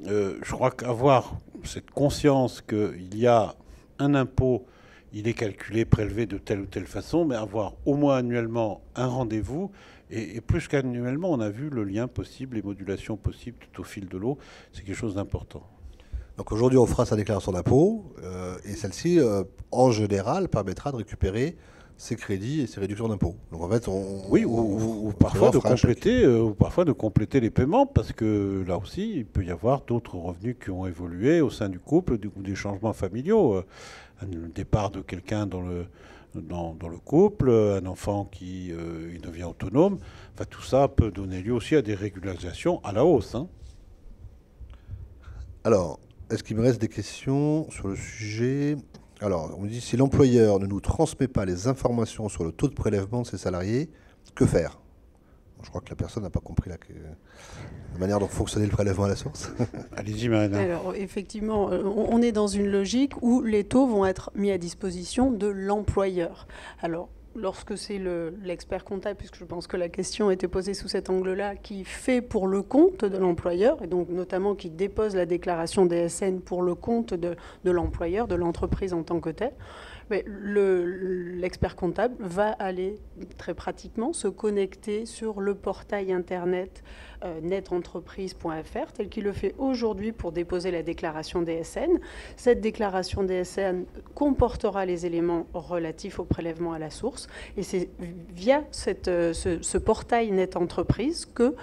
Je crois qu'avoir cette conscience qu'il y a un impôt, il est calculé, prélevé de telle ou telle façon, mais avoir au moins annuellement un rendez-vous, et plus qu'annuellement, on a vu le lien possible, les modulations possibles tout au fil de l'eau, c'est quelque chose d'important. Donc aujourd'hui, on fera sa déclaration d'impôt, et celle-ci, en général, permettra de récupérer ses crédits et ses réductions d'impôt. Donc en fait, oui, ou parfois de compléter les paiements, parce que là aussi, il peut y avoir d'autres revenus qui ont évolué au sein du couple, ou des changements familiaux. Un départ de quelqu'un dans le couple, un enfant qui il devient autonome. Enfin, tout ça peut donner lieu aussi à des régularisations à la hausse. Hein. Alors, est-ce qu'il me reste des questions sur le sujet? Alors, on me dit, si l'employeur ne nous transmet pas les informations sur le taux de prélèvement de ses salariés, que faire? Je crois que la personne n'a pas compris la manière dont fonctionnait le prélèvement à la source. Allez-y, Marina. Alors, effectivement, on est dans une logique où les taux vont être mis à disposition de l'employeur. Alors, lorsque c'est l'expert comptable, puisque je pense que la question a été posée sous cet angle-là, qui fait pour le compte de l'employeur, et donc notamment qui dépose la déclaration DSN pour le compte de l'employeur, de l'entreprise en tant que telle, mais l'expert comptable va aller très pratiquement se connecter sur le portail internet netentreprise.fr, tel qu'il le fait aujourd'hui pour déposer la déclaration DSN. Cette déclaration DSN comportera les éléments relatifs au prélèvement à la source, et c'est via ce portail Net Entreprise que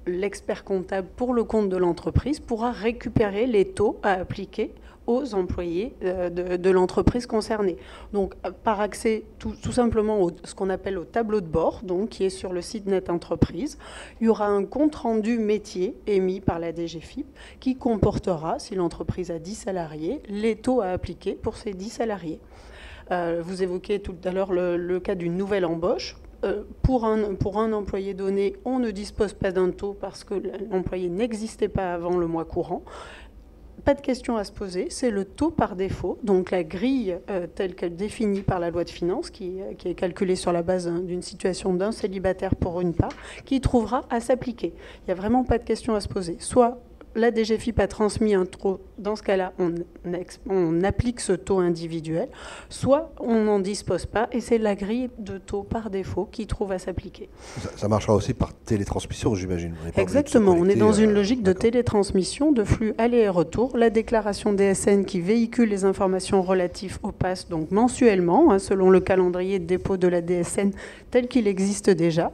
l'expert comptable pour le compte de l'entreprise pourra récupérer les taux à appliquer aux employés de l'entreprise concernée. Donc, par accès tout simplement ce qu'on appelle au tableau de bord, donc, qui est sur le site Net Entreprise, il y aura un compte-rendu métier émis par la DGFiP qui comportera, si l'entreprise a 10 salariés, les taux à appliquer pour ces 10 salariés. Vous évoquiez tout à l'heure le cas d'une nouvelle embauche. Pour un employé donné, on ne dispose pas d'un taux parce que l'employé n'existait pas avant le mois courant. Pas de question à se poser, c'est le taux par défaut, donc la grille telle qu'elle définie par la loi de finances, qui est calculée sur la base d'une situation d'un célibataire pour une part, qui trouvera à s'appliquer. Il n'y a vraiment pas de question à se poser. Soit la DGFiP a transmis un taux, dans ce cas-là, on applique ce taux individuel, soit on n'en dispose pas, et c'est la grille de taux par défaut qui trouve à s'appliquer. Ça marchera aussi par télétransmission, j'imagine. Exactement, on est dans une logique de télétransmission, de flux aller et retour. La déclaration DSN qui véhicule les informations relatives au pass, donc mensuellement, selon le calendrier de dépôt de la DSN tel qu'il existe déjà,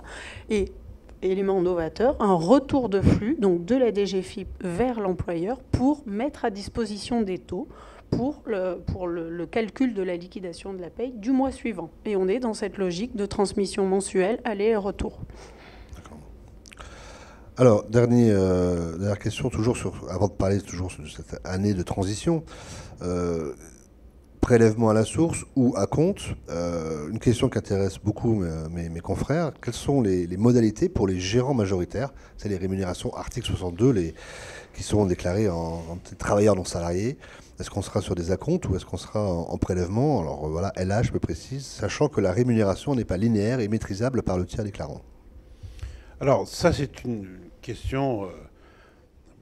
et élément novateur, un retour de flux donc de la DGFiP vers l'employeur pour mettre à disposition des taux pour le calcul de la liquidation de la paye du mois suivant. Et on est dans cette logique de transmission mensuelle, aller et retour. D'accord. Alors, dernière question, avant de parler toujours de cette année de transition. Prélèvement à la source ou à compte, une question qui intéresse beaucoup mes confrères, quelles sont les modalités pour les gérants majoritaires, c'est les rémunérations article 62, qui sont déclarées en travailleurs non salariés. Est-ce qu'on sera sur des acomptes ou est-ce qu'on sera en prélèvement? Alors voilà, LH me précise, sachant que la rémunération n'est pas linéaire et maîtrisable par le tiers déclarant. Alors ça c'est une question...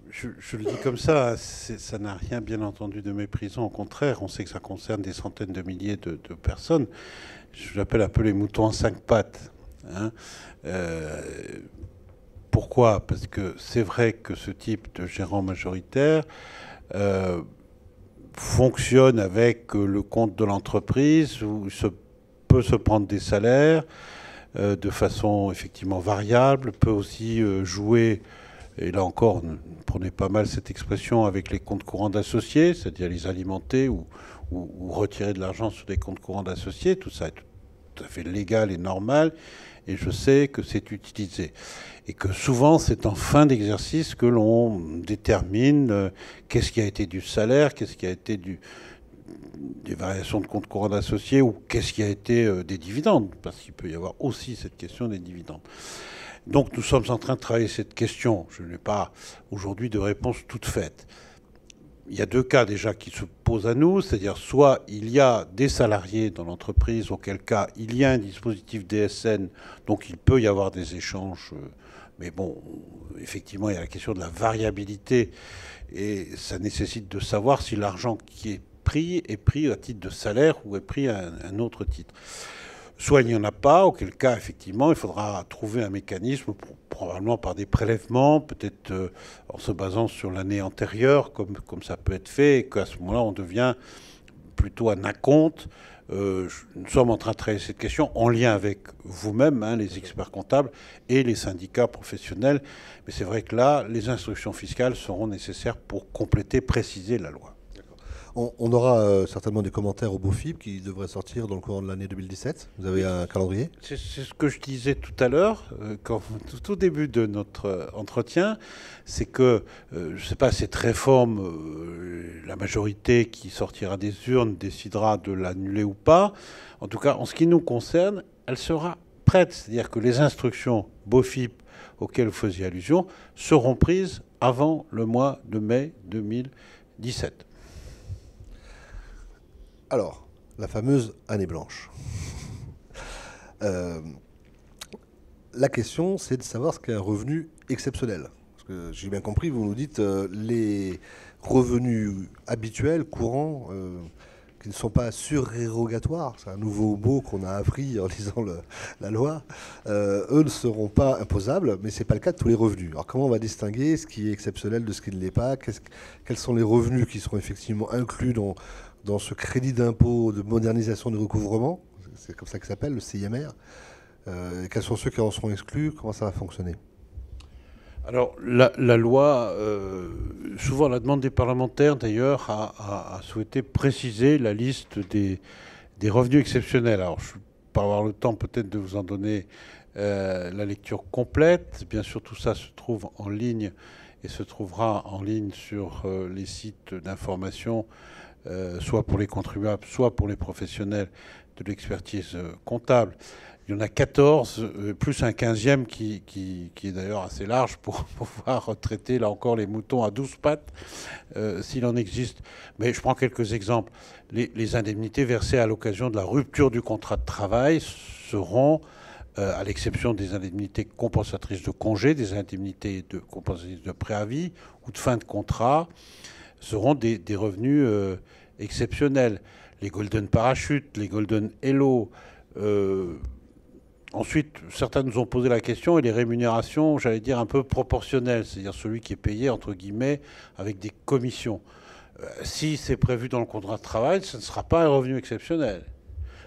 Je le dis comme ça, ça n'a rien bien entendu de méprisant, au contraire, on sait que ça concerne des centaines de milliers de personnes. Je l'appelle un peu les moutons en 5 pattes. Hein. Pourquoi? Parce que c'est vrai que ce type de gérant majoritaire fonctionne avec le compte de l'entreprise, où il peut se prendre des salaires de façon effectivement variable, peut aussi jouer... Et là encore, prenez pas mal cette expression avec les comptes courants d'associés, c'est-à-dire les alimenter ou retirer de l'argent sur des comptes courants d'associés. Tout ça est tout à fait légal et normal. Et je sais que c'est utilisé. Et que souvent, c'est en fin d'exercice que l'on détermine qu'est-ce qui a été du salaire, qu'est-ce qui a été des variations de comptes courants d'associés ou qu'est-ce qui a été des dividendes. Parce qu'il peut y avoir aussi cette question des dividendes. Donc nous sommes en train de travailler cette question. Je n'ai pas aujourd'hui de réponse toute faite. Il y a 2 cas déjà qui se posent à nous, c'est-à-dire soit il y a des salariés dans l'entreprise, auquel cas il y a un dispositif DSN, donc il peut y avoir des échanges, mais bon, effectivement il y a la question de la variabilité et ça nécessite de savoir si l'argent qui est pris à titre de salaire ou est pris à un autre titre. Soit il n'y en a pas, auquel cas, effectivement, il faudra trouver un mécanisme, probablement par des prélèvements, peut-être en se basant sur l'année antérieure, comme ça peut être fait, et qu'à ce moment-là, on devient plutôt un acompte. Nous sommes en train de travailler cette question en lien avec vous-même, hein, les experts comptables et les syndicats professionnels. Mais c'est vrai que là, les instructions fiscales seront nécessaires pour compléter, préciser la loi. On aura certainement des commentaires au BOFiP qui devraient sortir dans le courant de l'année 2017. Vous avez un calendrier? C'est ce que je disais tout à l'heure, tout au début de notre entretien, c'est que, je ne sais pas, cette réforme, la majorité qui sortira des urnes décidera de l'annuler ou pas. En tout cas, en ce qui nous concerne, elle sera prête. C'est-à-dire que les instructions BOFiP auxquelles vous faisiez allusion seront prises avant le mois de mai 2017. Alors, la fameuse année blanche. La question, c'est de savoir ce qu'est un revenu exceptionnel. Parce que j'ai bien compris, vous nous dites les revenus habituels, courants, qui ne sont pas surérogatoires, c'est un nouveau mot qu'on a appris en lisant la loi, eux ne seront pas imposables, mais ce n'est pas le cas de tous les revenus. Alors comment on va distinguer ce qui est exceptionnel de ce qui ne l'est pas? Quels sont les revenus qui seront effectivement inclus dans ce crédit d'impôt de modernisation du recouvrement, c'est comme ça que ça s'appelle, le CIMR. Quels sont ceux qui en seront exclus? Comment ça va fonctionner? Alors, la loi, souvent la demande des parlementaires d'ailleurs, a souhaité préciser la liste des revenus exceptionnels. Alors, je ne vais pas avoir le temps peut-être de vous en donner la lecture complète. Bien sûr, tout ça se trouve en ligne et se trouvera en ligne sur les sites d'information, soit pour les contribuables, soit pour les professionnels de l'expertise comptable. Il y en a 14, plus un 15e qui est d'ailleurs assez large pour pouvoir traiter, là encore, les moutons à 12 pattes, s'il en existe. Mais je prends quelques exemples. Les indemnités versées à l'occasion de la rupture du contrat de travail seront, à l'exception des indemnités compensatrices de congé, des indemnités compensatrices de préavis ou de fin de contrat, seront des revenus exceptionnels. Les Golden Parachute, les Golden Hello. Ensuite, certains nous ont posé la question, et les rémunérations, j'allais dire, un peu proportionnelles, c'est-à-dire celui qui est payé, entre guillemets, avec des commissions. Si c'est prévu dans le contrat de travail, ce ne sera pas un revenu exceptionnel.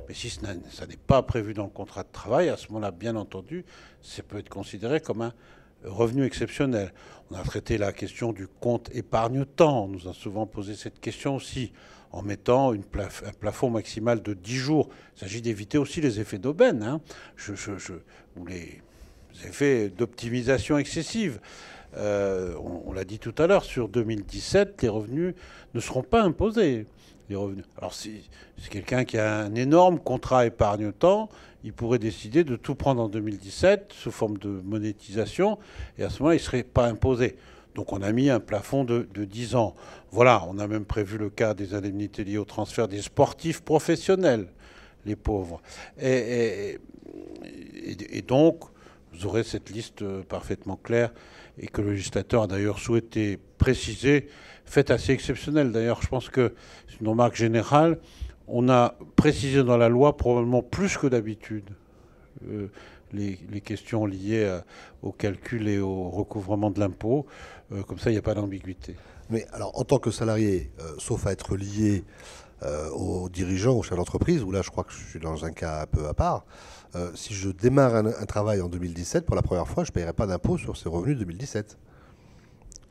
Mais si ça n'est pas prévu dans le contrat de travail, à ce moment-là, bien entendu, ça peut être considéré comme un revenu exceptionnel. On a traité la question du compte épargne-temps. On nous a souvent posé cette question aussi, en mettant un plafond maximal de 10 jours. Il s'agit d'éviter aussi les effets d'aubaine, hein, ou les effets d'optimisation excessive. On l'a dit tout à l'heure, sur 2017, les revenus ne seront pas imposés. Les revenus. Alors si c'est quelqu'un qui a un énorme contrat épargne-temps, il pourrait décider de tout prendre en 2017 sous forme de monétisation, et à ce moment-là, il ne serait pas imposé. Donc on a mis un plafond de 10 ans. Voilà, on a même prévu le cas des indemnités liées au transfert des sportifs professionnels, les pauvres. Et donc, vous aurez cette liste parfaitement claire, et que le législateur a d'ailleurs souhaité préciser, fait assez exceptionnelle. D'ailleurs, je pense que c'est une remarque générale. On a précisé dans la loi probablement plus que d'habitude les questions liées au calcul et au recouvrement de l'impôt. Comme ça, il n'y a pas d'ambiguïté. Mais alors, en tant que salarié, sauf à être lié aux dirigeants, aux chefs d'entreprise, où là, je crois que je suis dans un cas un peu à part, si je démarre un travail en 2017, pour la première fois, je ne paierai pas d'impôt sur ces revenus de 2017.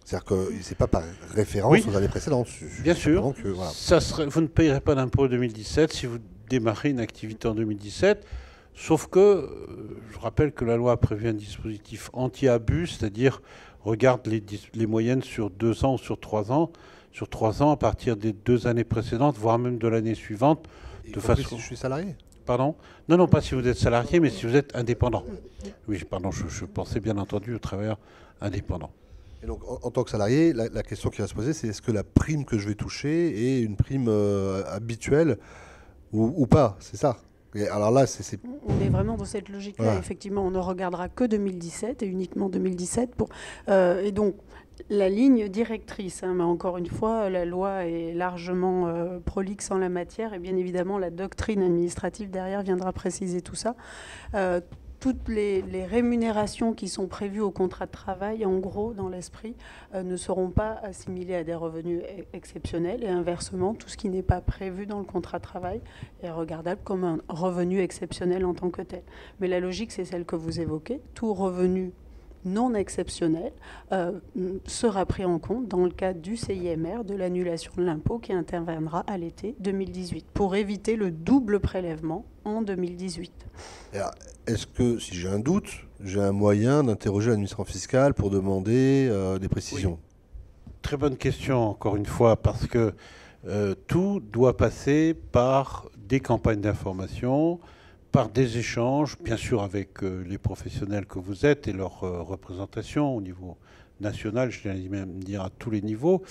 C'est-à-dire que ce n'est pas par référence aux années précédentes. Bien sûr. Que, voilà. Vous ne payerez pas d'impôt en 2017 si vous démarrez une activité en 2017, sauf que, je rappelle que la loi a prévu un dispositif anti-abus, c'est-à-dire regarde les moyennes sur 2 ans ou sur 3 ans. Sur 3 ans, à partir des 2 années précédentes, voire même de l'année suivante. De façon... Si je suis salarié ? Pardon ? Non, pas si vous êtes salarié, mais si vous êtes indépendant. Oui, pardon, je pensais bien entendu aux travailleurs indépendants. Et donc, en tant que salarié, la question qui va se poser, c'est est-ce que la prime que je vais toucher est une prime habituelle ou pas ? C'est ça. Et alors là, on est vraiment dans cette logique-là. Ouais. Effectivement, on ne regardera que 2017 et uniquement 2017. Et donc, la ligne directrice, hein, mais encore une fois, la loi est largement prolixe en la matière, et bien évidemment, la doctrine administrative derrière viendra préciser tout ça. Toutes les rémunérations qui sont prévues au contrat de travail, en gros, dans l'esprit, ne seront pas assimilées à des revenus exceptionnels. Et inversement, tout ce qui n'est pas prévu dans le contrat de travail est regardable comme un revenu exceptionnel en tant que tel. Mais la logique, c'est celle que vous évoquez. Tout revenu non exceptionnel sera pris en compte dans le cadre du CIMR, de l'annulation de l'impôt qui interviendra à l'été 2018, pour éviter le double prélèvement en 2018. Alors, est-ce que, si j'ai un doute, j'ai un moyen d'interroger l'administration fiscale pour demander des précisions ? Oui. Très bonne question, encore une fois, parce que tout doit passer par des campagnes d'information, par des échanges, bien sûr avec les professionnels que vous êtes et leur représentation au niveau national, je viens même dire à tous les niveaux,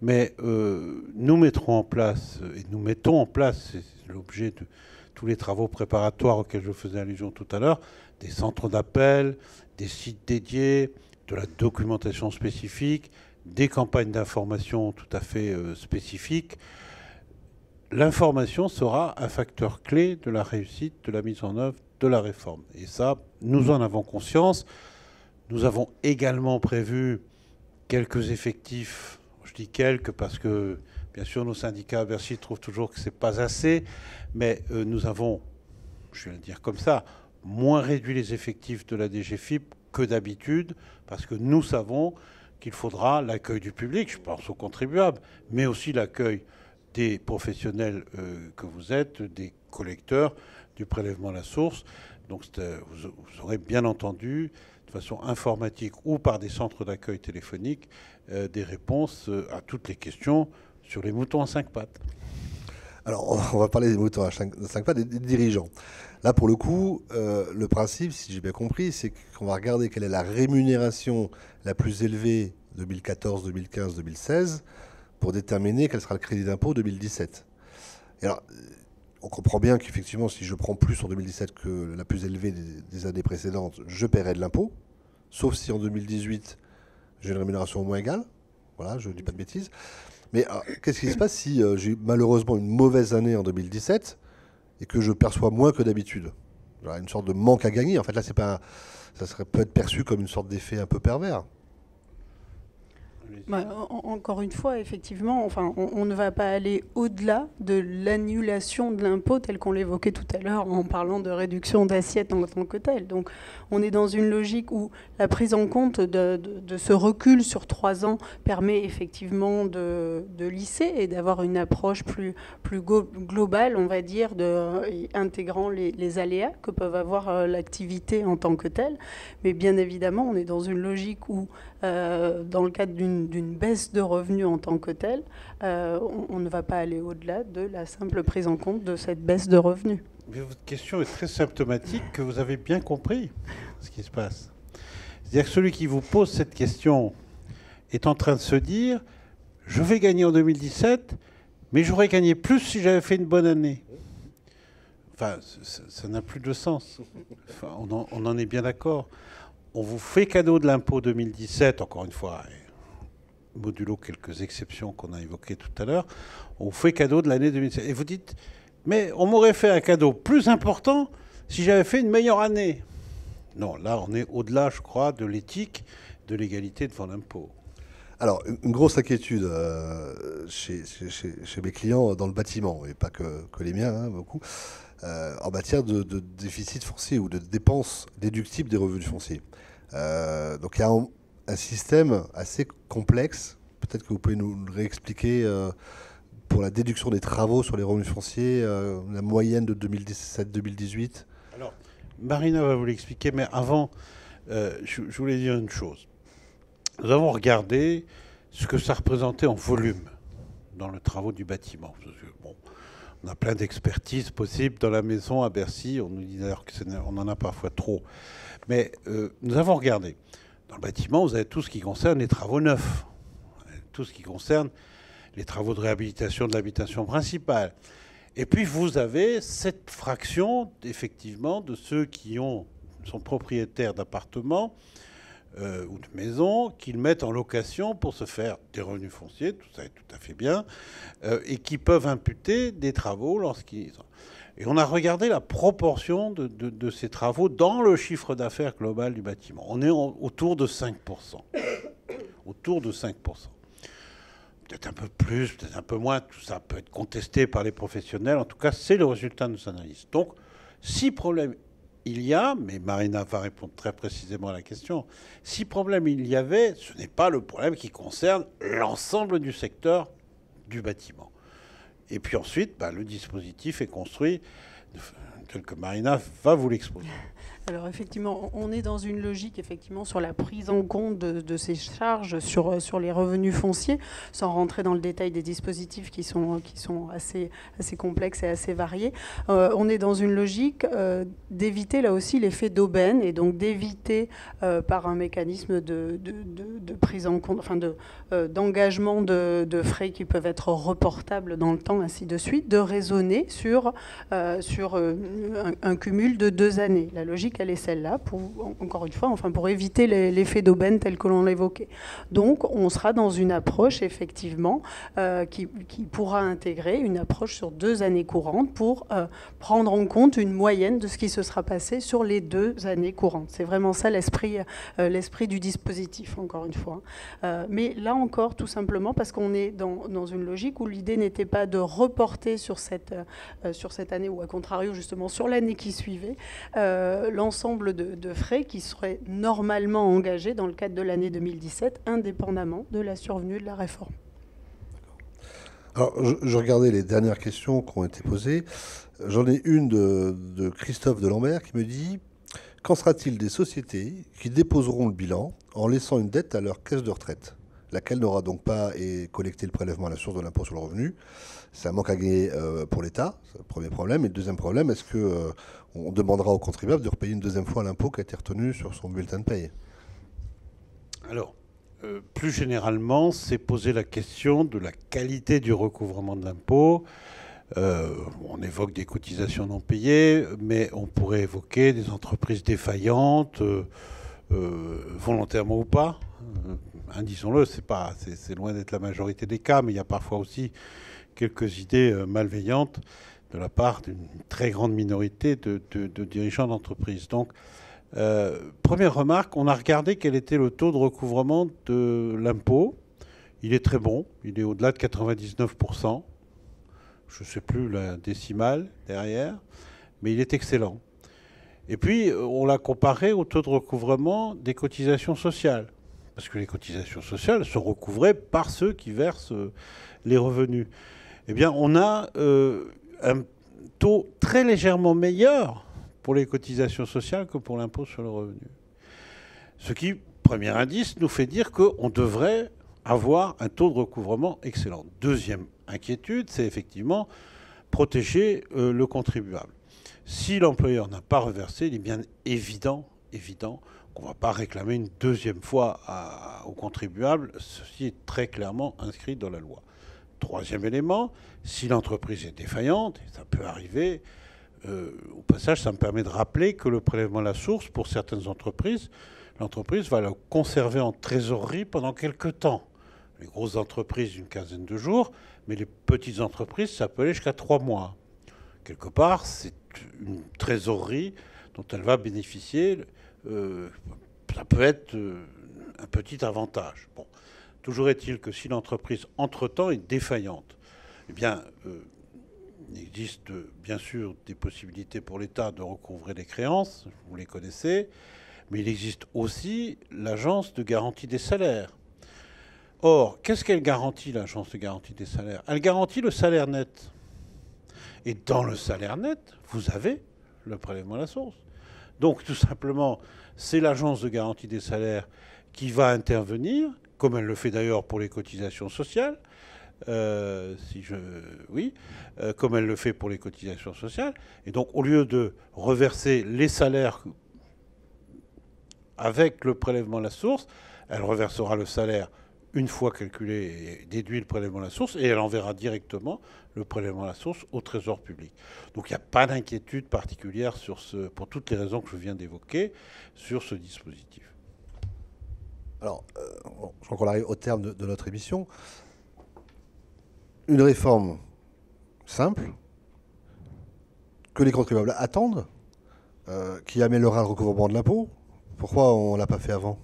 mais nous mettrons en place, et nous mettons en place, c'est l'objet de tous les travaux préparatoires auxquels je faisais allusion tout à l'heure, des centres d'appel, des sites dédiés, de la documentation spécifique, des campagnes d'information tout à fait spécifiques. L'information sera un facteur clé de la réussite de la mise en œuvre de la réforme. Et ça, nous en avons conscience. Nous avons également prévu quelques effectifs. Je dis quelques parce que, bien sûr, nos syndicats à Bercy trouvent toujours que ce n'est pas assez. Mais nous avons, je vais le dire comme ça, moins réduit les effectifs de la DGFiP que d'habitude, parce que nous savons qu'il faudra l'accueil du public, je pense aux contribuables, mais aussi l'accueil des professionnels que vous êtes, des collecteurs du prélèvement à la source. Donc vous aurez bien entendu, de façon informatique ou par des centres d'accueil téléphoniques, des réponses à toutes les questions sur les moutons à 5 pattes. Alors, on va parler des moutons à 5 pattes, des dirigeants. Là, pour le coup, le principe, si j'ai bien compris, c'est qu'on va regarder quelle est la rémunération la plus élevée 2014, 2015, 2016 pour déterminer quel sera le crédit d'impôt 2017. Et alors, on comprend bien qu'effectivement, si je prends plus en 2017 que la plus élevée des années précédentes, je paierai de l'impôt, sauf si en 2018, j'ai une rémunération au moins égale. Voilà, je ne dis pas de bêtises. Mais qu'est-ce qui se passe si j'ai eu malheureusement une mauvaise année en 2017 et que je perçois moins que d'habitude? Une sorte de manque à gagner. En fait, là, ça peut être perçu comme une sorte d'effet un peu pervers. Encore une fois, effectivement, enfin, on ne va pas aller au-delà de l'annulation de l'impôt tel qu'on l'évoquait tout à l'heure en parlant de réduction d'assiette en tant que telle. Donc, on est dans une logique où la prise en compte de ce recul sur 3 ans permet effectivement de lisser et d'avoir une approche plus globale, on va dire, intégrant les aléas que peuvent avoir l'activité en tant que telle. Mais bien évidemment, on est dans une logique où, dans le cadre d'une baisse de revenus en tant que telle, on ne va pas aller au-delà de la simple prise en compte de cette baisse de revenus. Mais votre question est très symptomatique que vous avez bien compris ce qui se passe. C'est-à-dire que celui qui vous pose cette question est en train de se dire « Je vais gagner en 2017, mais j'aurais gagné plus si j'avais fait une bonne année. » Enfin, ça n'a plus de sens. Enfin, on en est bien d'accord. On vous fait cadeau de l'impôt 2017, encore une fois, modulo quelques exceptions qu'on a évoquées tout à l'heure, on vous fait cadeau de l'année 2017. Et vous dites, mais on m'aurait fait un cadeau plus important si j'avais fait une meilleure année. Non, là, on est au-delà, je crois, de l'éthique, de l'égalité devant l'impôt. Alors, une grosse inquiétude chez mes clients dans le bâtiment, et pas que les miens, hein, beaucoup, en matière de déficit foncier ou de dépenses déductibles des revenus fonciers. Donc il y a un système assez complexe, peut-être que vous pouvez nous le réexpliquer, pour la déduction des travaux sur les revenus fonciers, la moyenne de 2017-2018. Alors, Marina va vous l'expliquer, mais avant, je voulais dire une chose. Nous avons regardé ce que ça représentait en volume dans les travaux du bâtiment. Parce que, bon, on a plein d'expertises possibles dans la maison à Bercy. On nous dit d'ailleurs qu'on en a parfois trop. Mais nous avons regardé. Dans le bâtiment, vous avez tout ce qui concerne les travaux neufs, tout ce qui concerne les travaux de réhabilitation de l'habitation principale. Et puis vous avez cette fraction, effectivement, de ceux qui sont propriétaires d'appartements ou de maisons, qu'ils mettent en location pour se faire des revenus fonciers, tout ça est tout à fait bien, et qui peuvent imputer des travaux lorsqu'ils... Et on a regardé la proportion de ces travaux dans le chiffre d'affaires global du bâtiment. On est autour de 5%. Autour de 5%. Peut-être un peu plus, peut-être un peu moins. Tout ça peut être contesté par les professionnels. En tout cas, c'est le résultat de nos analyses. Donc, si problème il y a, mais Marina va répondre très précisément à la question, si problème il y avait, ce n'est pas le problème qui concerne l'ensemble du secteur du bâtiment. Et puis ensuite, le dispositif est construit tel que Marina va vous l'exposer. Alors effectivement, on est dans une logique effectivement sur la prise en compte de ces charges sur les revenus fonciers, sans rentrer dans le détail des dispositifs qui sont assez complexes et assez variés. On est dans une logique d'éviter là aussi l'effet d'aubaine et donc d'éviter par un mécanisme de prise en compte, enfin d'engagement de frais qui peuvent être reportables dans le temps, ainsi de suite, de raisonner sur un cumul de 2 années. La logique, elle est celle-là, encore une fois, pour éviter l'effet d'aubaine tel que l'on l'évoquait. Donc, on sera dans une approche, effectivement, qui pourra intégrer une approche sur 2 années courantes pour prendre en compte une moyenne de ce qui se sera passé sur les 2 années courantes. C'est vraiment ça l'esprit du dispositif, encore une fois. Mais là encore, tout simplement, parce qu'on est dans une logique où l'idée n'était pas de reporter sur cette année, ou à contrario, justement, effectivement sur l'année qui suivait l'ensemble de frais qui seraient normalement engagés dans le cadre de l'année 2017, indépendamment de la survenue de la réforme. Alors, je regardais les dernières questions qui ont été posées. J'en ai une de Christophe Delambert qui me dit « Qu'en sera-t-il des sociétés qui déposeront le bilan en laissant une dette à leur caisse de retraite, laquelle n'aura donc pas collecté le prélèvement à la source de l'impôt sur le revenu ?» C'est un manque à gagner pour l'État, c'est le premier problème. Et le deuxième problème, est-ce qu'on demandera aux contribuables de repayer une deuxième fois l'impôt qui a été retenu sur son bulletin de paye? Alors, plus généralement, c'est poser la question de la qualité du recouvrement de l'impôt. On évoque des cotisations non payées, mais on pourrait évoquer des entreprises défaillantes, volontairement ou pas. Disons-le, c'est loin d'être la majorité des cas, mais il y a parfois aussi quelques idées malveillantes de la part d'une très grande minorité de dirigeants d'entreprise. Donc, première remarque, on a regardé quel était le taux de recouvrement de l'impôt. Il est très bon, il est au-delà de 99%. Je ne sais plus la décimale derrière, mais il est excellent. Et puis, on l'a comparé au taux de recouvrement des cotisations sociales. Parce que les cotisations sociales sont recouvrées par ceux qui versent les revenus. Eh bien, on a un taux très légèrement meilleur pour les cotisations sociales que pour l'impôt sur le revenu. Ce qui, premier indice, nous fait dire qu'on devrait avoir un taux de recouvrement excellent. Deuxième inquiétude, c'est effectivement protéger le contribuable. Si l'employeur n'a pas reversé, il est bien évident qu'on ne va pas réclamer une deuxième fois au contribuable. Ceci est très clairement inscrit dans la loi. Troisième élément, si l'entreprise est défaillante, et ça peut arriver, au passage, ça me permet de rappeler que le prélèvement à la source, pour certaines entreprises, l'entreprise va le conserver en trésorerie pendant quelques temps. Les grosses entreprises, une quinzaine de jours, mais les petites entreprises, ça peut aller jusqu'à 3 mois. Quelque part, c'est une trésorerie dont elle va bénéficier. Ça peut être un petit avantage. Bon. Toujours est-il que si l'entreprise, entre-temps, est défaillante, eh bien, il existe bien sûr des possibilités pour l'État de recouvrer les créances, vous les connaissez, mais il existe aussi l'agence de garantie des salaires. Or, qu'est-ce qu'elle garantit, l'agence de garantie des salaires? Elle garantit le salaire net. Et dans le salaire net, vous avez le prélèvement à la source. Donc, tout simplement, c'est l'agence de garantie des salaires qui va intervenir, comme elle le fait d'ailleurs pour les cotisations sociales, comme elle le fait pour les cotisations sociales. Et donc, au lieu de reverser les salaires avec le prélèvement à la source, elle reversera le salaire une fois calculé et déduit le prélèvement à la source, et elle enverra directement le prélèvement à la source au Trésor public. Donc il n'y a pas d'inquiétude particulière pour toutes les raisons que je viens d'évoquer, sur ce dispositif. Alors, je crois qu'on arrive au terme de notre émission. Une réforme simple, que les contribuables attendent, qui améliorera le recouvrement de l'impôt. Pourquoi on ne l'a pas fait avant ?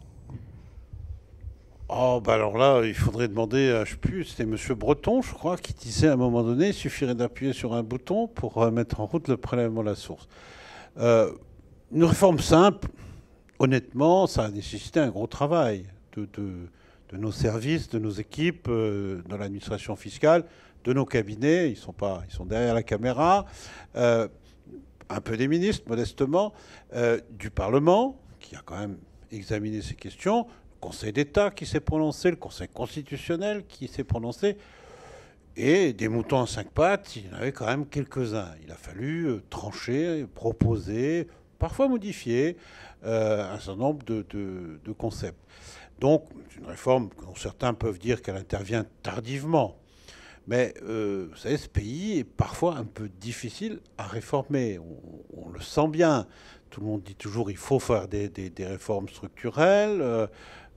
Oh, bah alors là, il faudrait demander, je ne sais plus, c'était M. Breton, je crois, qui disait à un moment donné, il suffirait d'appuyer sur un bouton pour mettre en route le prélèvement à la source. Une réforme simple, honnêtement, ça a nécessité un gros travail de nos services, de nos équipes, de l'administration fiscale, de nos cabinets, ils sont derrière la caméra, un peu des ministres, modestement, du Parlement, qui a quand même examiné ces questions, Conseil d'État qui s'est prononcé, le Conseil constitutionnel qui s'est prononcé, et des moutons à 5 pattes, il y en avait quand même quelques-uns. Il a fallu trancher, proposer, parfois modifier un certain nombre de concepts. Donc, c'est une réforme dont certains peuvent dire qu'elle intervient tardivement. Mais vous savez, ce pays est parfois un peu difficile à réformer. On le sent bien. Tout le monde dit toujours qu'il faut faire des réformes structurelles,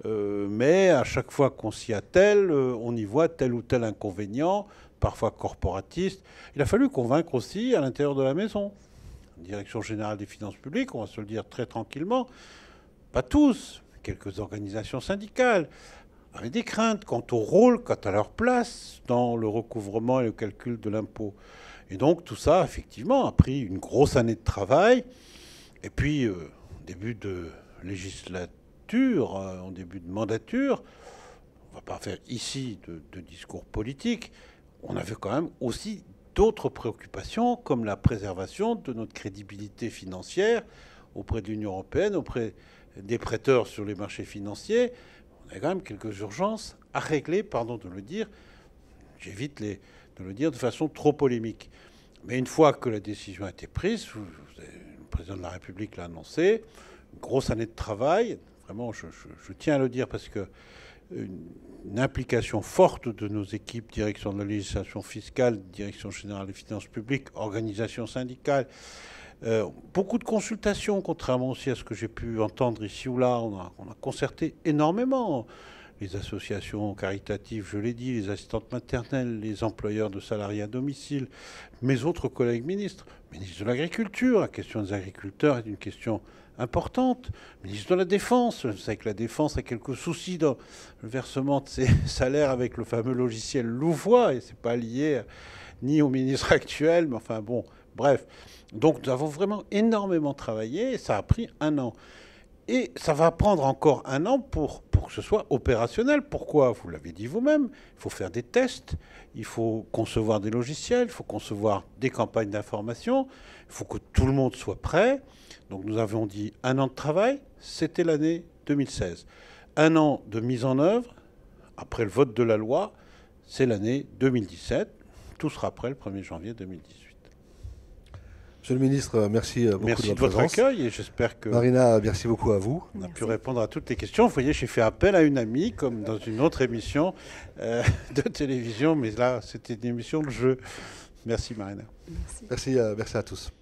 mais à chaque fois qu'on s'y attelle, on y voit tel ou tel inconvénient, parfois corporatiste. Il a fallu convaincre aussi à l'intérieur de la maison. La Direction générale des finances publiques, on va se le dire très tranquillement, pas tous, quelques organisations syndicales, avaient des craintes quant au rôle, quant à leur place dans le recouvrement et le calcul de l'impôt. Et donc tout ça, effectivement, a pris une grosse année de travail. Et puis, début de législature, en début de mandature, on ne va pas faire ici de discours politique, on avait quand même aussi d'autres préoccupations, comme la préservation de notre crédibilité financière auprès de l'Union européenne, auprès des prêteurs sur les marchés financiers. On a quand même quelques urgences à régler, pardon de le dire. J'évite de le dire de façon trop polémique. Mais une fois que la décision a été prise, le président de la République l'a annoncé, une grosse année de travail. Vraiment, je tiens à le dire parce que une implication forte de nos équipes, direction de la législation fiscale, direction générale des finances publiques, organisation syndicale, beaucoup de consultations, contrairement aussi à ce que j'ai pu entendre ici ou là. On a concerté énormément les associations caritatives, je l'ai dit, les assistantes maternelles, les employeurs de salariés à domicile, mes autres collègues ministres, ministre de l'Agriculture, la question des agriculteurs est une question importante, ministre de la Défense, vous savez que la Défense a quelques soucis dans le versement de ses salaires avec le fameux logiciel Louvois, et c'est pas lié ni au ministre actuel, mais enfin bon, bref. Donc nous avons vraiment énormément travaillé, et ça a pris 1 an. Et ça va prendre encore 1 an pour que ce soit opérationnel. Pourquoi? Vous l'avez dit vous-même, il faut faire des tests, il faut concevoir des logiciels, il faut concevoir des campagnes d'information, il faut que tout le monde soit prêt. Donc nous avons dit 1 an de travail, c'était l'année 2016. 1 an de mise en œuvre, après le vote de la loi, c'est l'année 2017. Tout sera prêt le 1er janvier 2018. Monsieur le ministre, merci beaucoup merci de votre accueil et j'espère que... Marina, merci beaucoup à vous. On a pu répondre à toutes les questions. Vous voyez, j'ai fait appel à une amie, comme dans une autre émission de télévision, mais là, c'était une émission de jeu. Merci Marina. Merci. Merci à tous.